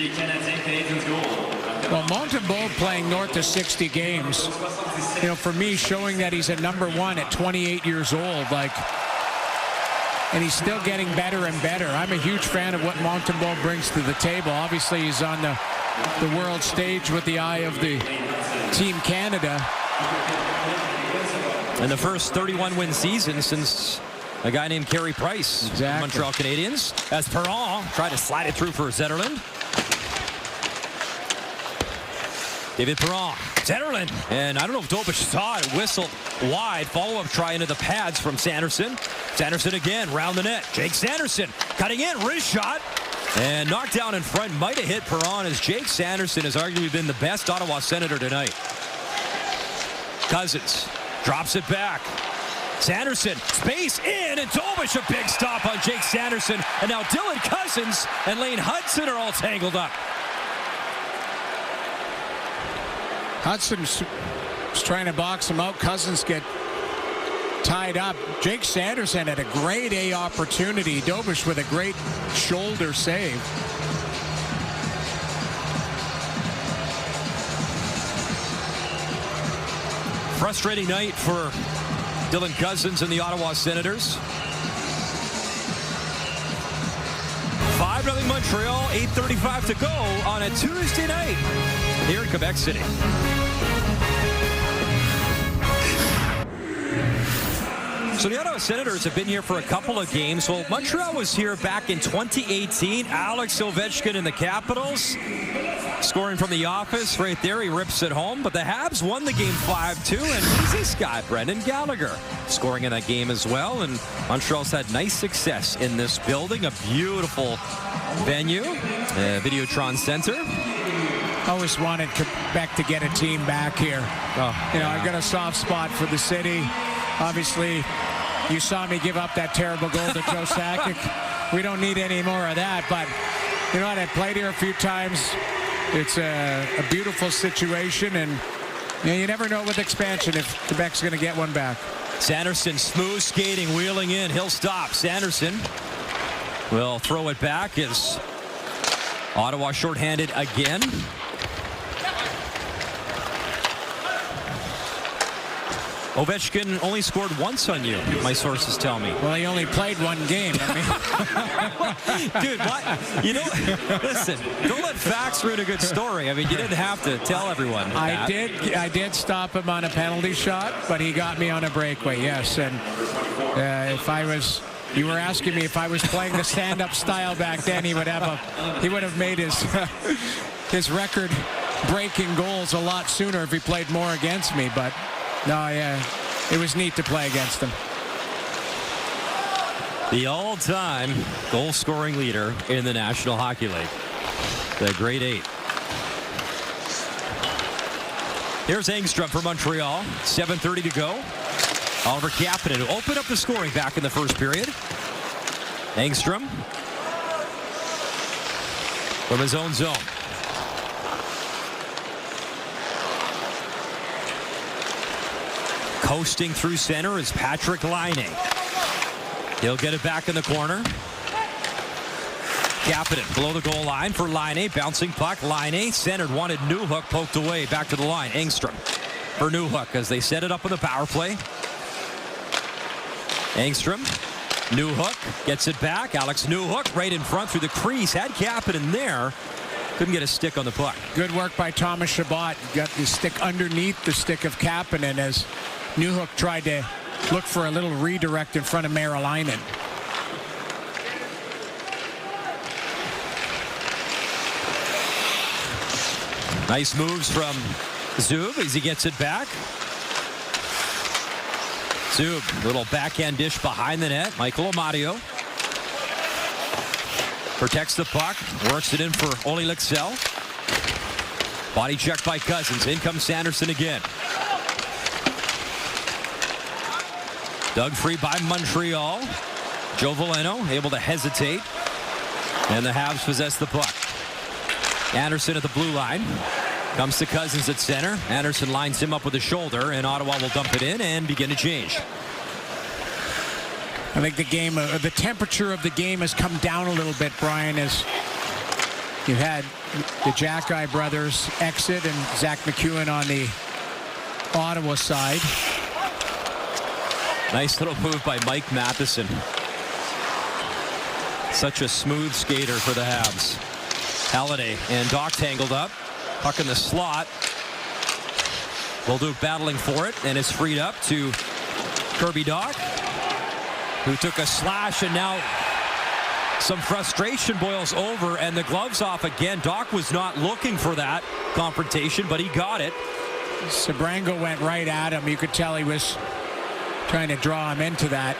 Well, Montembeault playing north of 60 games, for me, showing that he's a number 1 at 28 years old, and he's still getting better and better. I'm a huge fan of what Montembeault brings to the table. Obviously, he's on the world stage with the eye of the Team Canada. And the first 31-win season since a guy named Carey Price, exactly. Montreal Canadiens, as Perron tried to slide it through for Zetterlund. David Perron, Zetterlund, and I don't know if Dobish saw it, whistled wide. Follow-up try into the pads from Sanderson. Sanderson again, round the net. Jake Sanderson cutting in, wrist shot, and knocked down in front. Might have hit Perron, as Jake Sanderson has arguably been the best Ottawa Senator tonight. Cousins drops it back. Sanderson, space in, and Dobish a big stop on Jake Sanderson. And now Dylan Cousins and Lane Hudson are all tangled up. Hudson's trying to box him out. Cousins get tied up. Jake Sanderson had a grade A opportunity. Dobish with a great shoulder save. Frustrating night for Dylan Cousins and the Ottawa Senators. 5-0 Montreal, 8:35 to go on a Tuesday night here in Quebec City. So the Ottawa Senators have been here for a couple of games. Well, Montreal was here back in 2018. Alex Ovechkin in the Capitals, scoring from the office right there. He rips it home. But the Habs won the game 5-2. And who's this guy? Brendan Gallagher scoring in that game as well. And Montreal's had nice success in this building. A beautiful venue, Videotron Center. Always wanted Quebec to get a team back here. I've got a soft spot for the city. Obviously, you saw me give up that terrible goal to Joe Sakic. We don't need any more of that. But you know what? I played here a few times. It's a beautiful situation, and you never know with expansion if Quebec's going to get one back. Sanderson smooth skating, wheeling in. He'll stop. Sanderson will throw it back as Ottawa shorthanded again. Ovechkin only scored once on you, my sources tell me. Well, he only played one game. I mean, Dude, what? You know, listen, don't let facts ruin a good story. I mean, you didn't have to tell everyone that. I did stop him on a penalty shot, but he got me on a breakaway, yes. And you were asking me if I was playing the stand-up style back then, he would have made his record-breaking goals a lot sooner if he played more against me. But no, yeah, it was neat to play against him. The all-time goal-scoring leader in the National Hockey League, the Great Eight. Here's Engstrom for Montreal. 7:30 to go. Oliver Kapanen to open up the scoring back in the first period. Engstrom from his own zone. Coasting through center is Patrick Laine. He'll get it back in the corner. Kapanen below the goal line for Laine. Bouncing puck. Laine centered. Wanted Newhook poked away. Back to the line. Engstrom for Newhook as they set it up on the power play. Engstrom. Newhook gets it back. Alex Newhook right in front through the crease. Had Kapanen there. Couldn't get a stick on the puck. Good work by Thomas Chabot. Got the stick underneath the stick of Kapanen as Newhook tried to look for a little redirect in front of Merrilainen. Nice moves from Zub as he gets it back. Zub, little backhand dish behind the net. Michael Amadio protects the puck, works it in for Ole Lycksell. Body check by Cousins. In comes Sanderson again. Dug free by Montreal. Joe Veleno able to hesitate. And the Habs possess the puck. Anderson at the blue line. Comes to Cousins at center. Anderson lines him up with a shoulder, and Ottawa will dump it in and begin to change. I think the temperature of the game has come down a little bit, Brian, as you had the Jackeye brothers exit and Zach McEwen on the Ottawa side. Nice little move by Mike Matheson. Such a smooth skater for the Habs. Halliday and Doc tangled up. Puck in the slot. Bolduc battling for it, and it's freed up to Kirby Dach, who took a slash, and now some frustration boils over, and the gloves off again. Dach was not looking for that confrontation, but he got it. Sebrango went right at him. You could tell he was trying to draw him into that.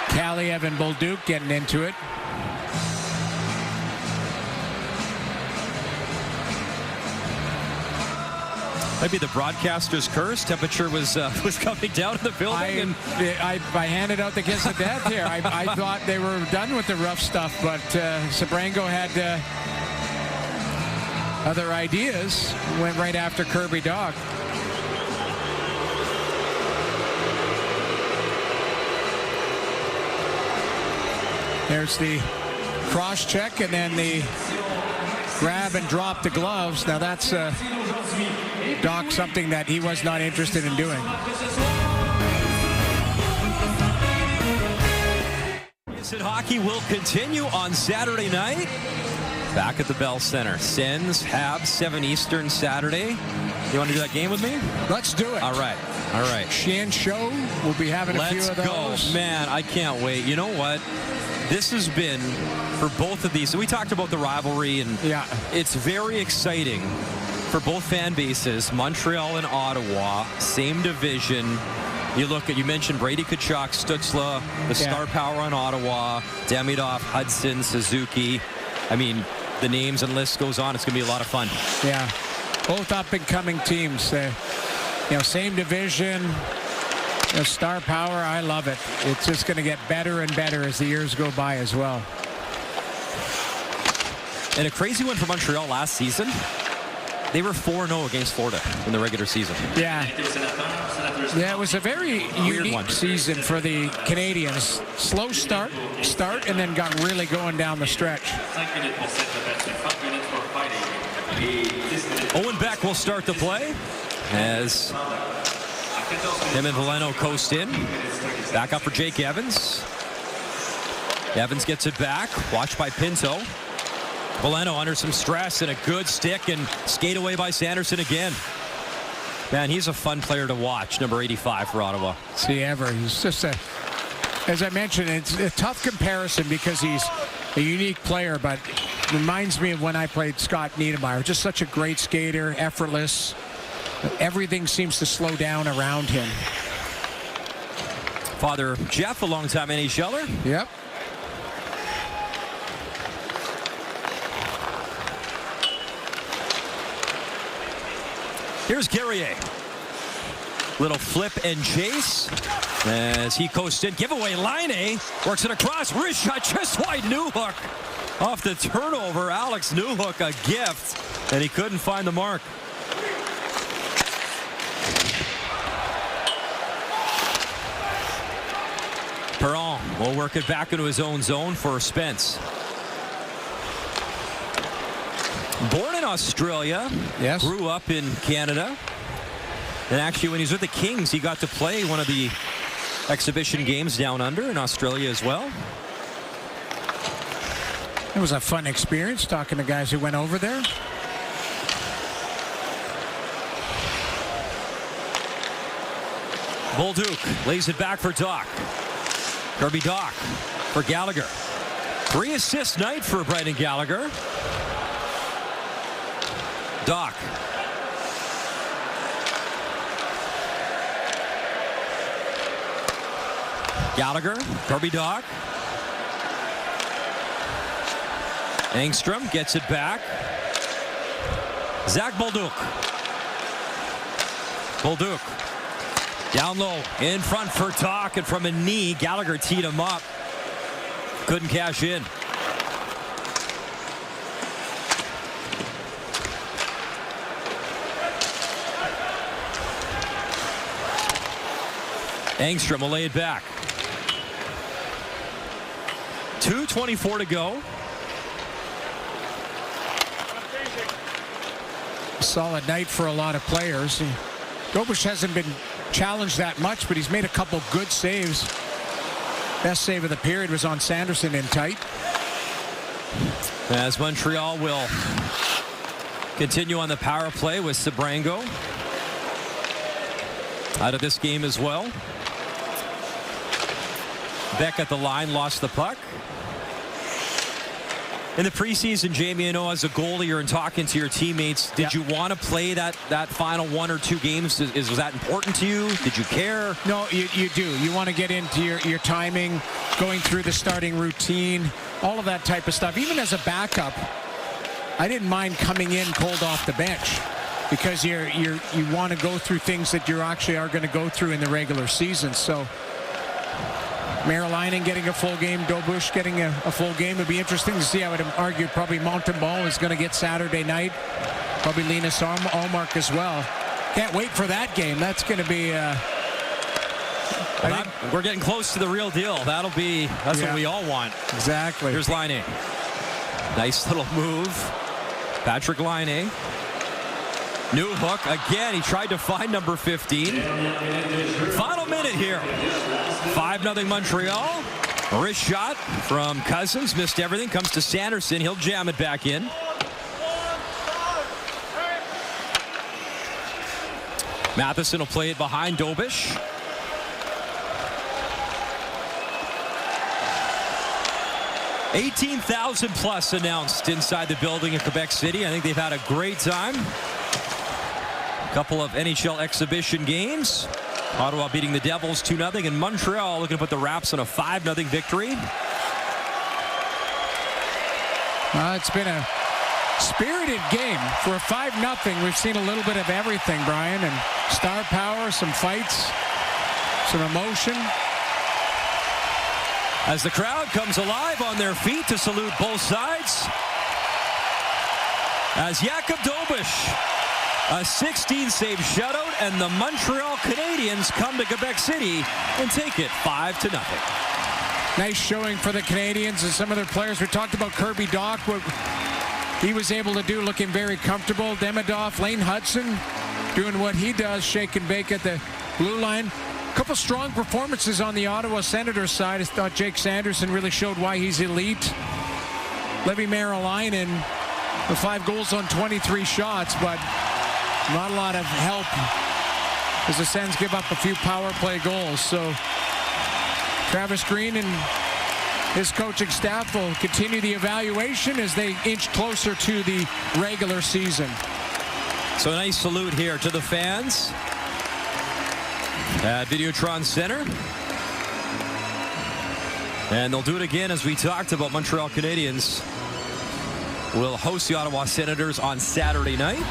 Kaliev and Bolduc getting into it. Maybe the broadcaster's curse. Temperature was coming down in the building. I handed out the kiss of death here. I thought they were done with the rough stuff, but Sebrango had other ideas. Went right after Kirby Dach. There's the cross check and then the grab and drop the gloves. Now that's Dach something that he was not interested in doing. Hockey will continue on Saturday night. Back at the Bell Center. Sens, Habs, 7 Eastern Saturday. You want to do that game with me? Let's do it. All right. All right. Sheehan Show. We'll be having a few of those. Let's go. Man, I can't wait. You know what? This has been, for both of these, we talked about the rivalry, and yeah, it's very exciting for both fan bases. Montreal and Ottawa, same division. You mentioned Brady Tkachuk, Stützle, the star power on Ottawa, Demidov, Hudson, Suzuki. I mean, the names and list goes on. It's going to be a lot of fun. Yeah, both up-and-coming teams. Same division. Star power, I love it. It's just going to get better and better as the years go by as well. And a crazy one for Montreal last season. They were 4-0 against Florida in the regular season. Yeah. Yeah, it was a very unique season for the Canadiens. Slow start, and then got really going down the stretch. Owen Beck will start the play as him and Veleno coast in. Back up for Jake Evans. Evans gets it back. Watched by Pinto. Veleno under some stress and a good stick and skate away by Sanderson again. Man, he's a fun player to watch, number 85 for Ottawa. See, ever. He's just a, as I mentioned, it's a tough comparison because he's a unique player, but reminds me of when I played Scott Niedermayer. Just such a great skater, effortless. Everything seems to slow down around him. Father Jeff, a longtime NHLer. Yep. Here's Guerrier. Little flip and chase as he coasts in. Giveaway, Laine works it across. Wrist shot just wide. Newhook off the turnover. Alex Newhook, a gift, and he couldn't find the mark. Perron will work it back into his own zone for Spence. Born in Australia, yes. Grew up in Canada. And actually, when he was with the Kings, he got to play one of the exhibition games down under in Australia as well. It was a fun experience talking to guys who went over there. Bolduc lays it back for Doc. Kirby Doc for Gallagher. 3-assist night for Brendan Gallagher. Doc. Gallagher, Kirby Doc. Engstrom gets it back. Zach Bolduc. Bolduc. Down low, in front for Doc, and from a knee, Gallagher teed him up. Couldn't cash in. Engstrom will lay it back. 2:24 to go. Solid night for a lot of players. Dobush hasn't been challenged that much, but he's made a couple good saves. Best save of the period was on Sanderson in tight. As Montreal will continue on the power play with Sabrango out of this game as well. Beck at the line, lost the puck. In the preseason, Jamie, I know as a goalie, you're in talking to your teammates. Did you want to play that final 1 or 2 games? Was that important to you? Did you care? No, you do. You want to get into your timing, going through the starting routine, all of that type of stuff. Even as a backup, I didn't mind coming in cold off the bench because you want to go through things that you actually are going to go through in the regular season. So Merrilainen getting a full game, Dobush getting a full game. It'd be interesting to see. I would argue probably Montembeault is going to get Saturday night. Probably Linus Ullmark as well. Can't wait for that game. That's going to be... we're getting close to the real deal. That's what we all want. Exactly. Here's Laine. Nice little move. Patrick Laine. Newhook again. He tried to find number 15. Final minute here. 5-0 Montreal. Wrist shot from Cousins. Missed everything. Comes to Sanderson. He'll jam it back in. Matheson will play it behind Dobush. $18,000 plus announced inside the building in Quebec City. I think they've had a great time. A couple of NHL exhibition games. Ottawa beating the Devils 2-0, and Montreal looking to put the Raps on a 5-0 victory. It's been a spirited game. For a 5-0, we've seen a little bit of everything, Brian, and star power, some fights, some emotion. As the crowd comes alive on their feet to salute both sides. As Jakob Dobush, a 16-save shutout, and the Montreal Canadiens come to Quebec City and take it 5-0. Nice showing for the Canadiens and some of their players. We talked about Kirby Doc. he was able to do, looking very comfortable. Demidov, Lane Hudson doing what he does, shake and bake at the blue line. A couple strong performances on the Ottawa Senators side. I thought Jake Sanderson really showed why he's elite. Levi Marilainen with 5 goals on 23 shots, but not a lot of help as the Sens give up a few power play goals. So Travis Green and his coaching staff will continue the evaluation as they inch closer to the regular season. So a nice salute here to the fans at Videotron Center. And they'll do it again, as we talked about. Montreal Canadiens will host the Ottawa Senators on Saturday night.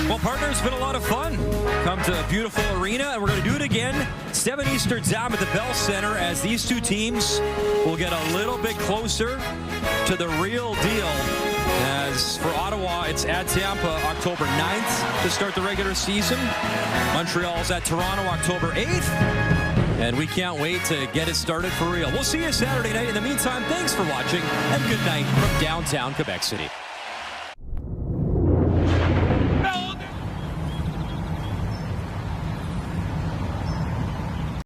Well, partner, it's been a lot of fun. Come to a beautiful arena, and we're going to do it again 7 Eastern time at the Bell Center, as these two teams will get a little bit closer to the real deal. As for Ottawa, it's at Tampa October 9th to start the regular season. Montreal's at Toronto October 8th. And we can't wait to get it started for real. We'll see you Saturday night. In the meantime, thanks for watching, and good night from downtown Quebec City.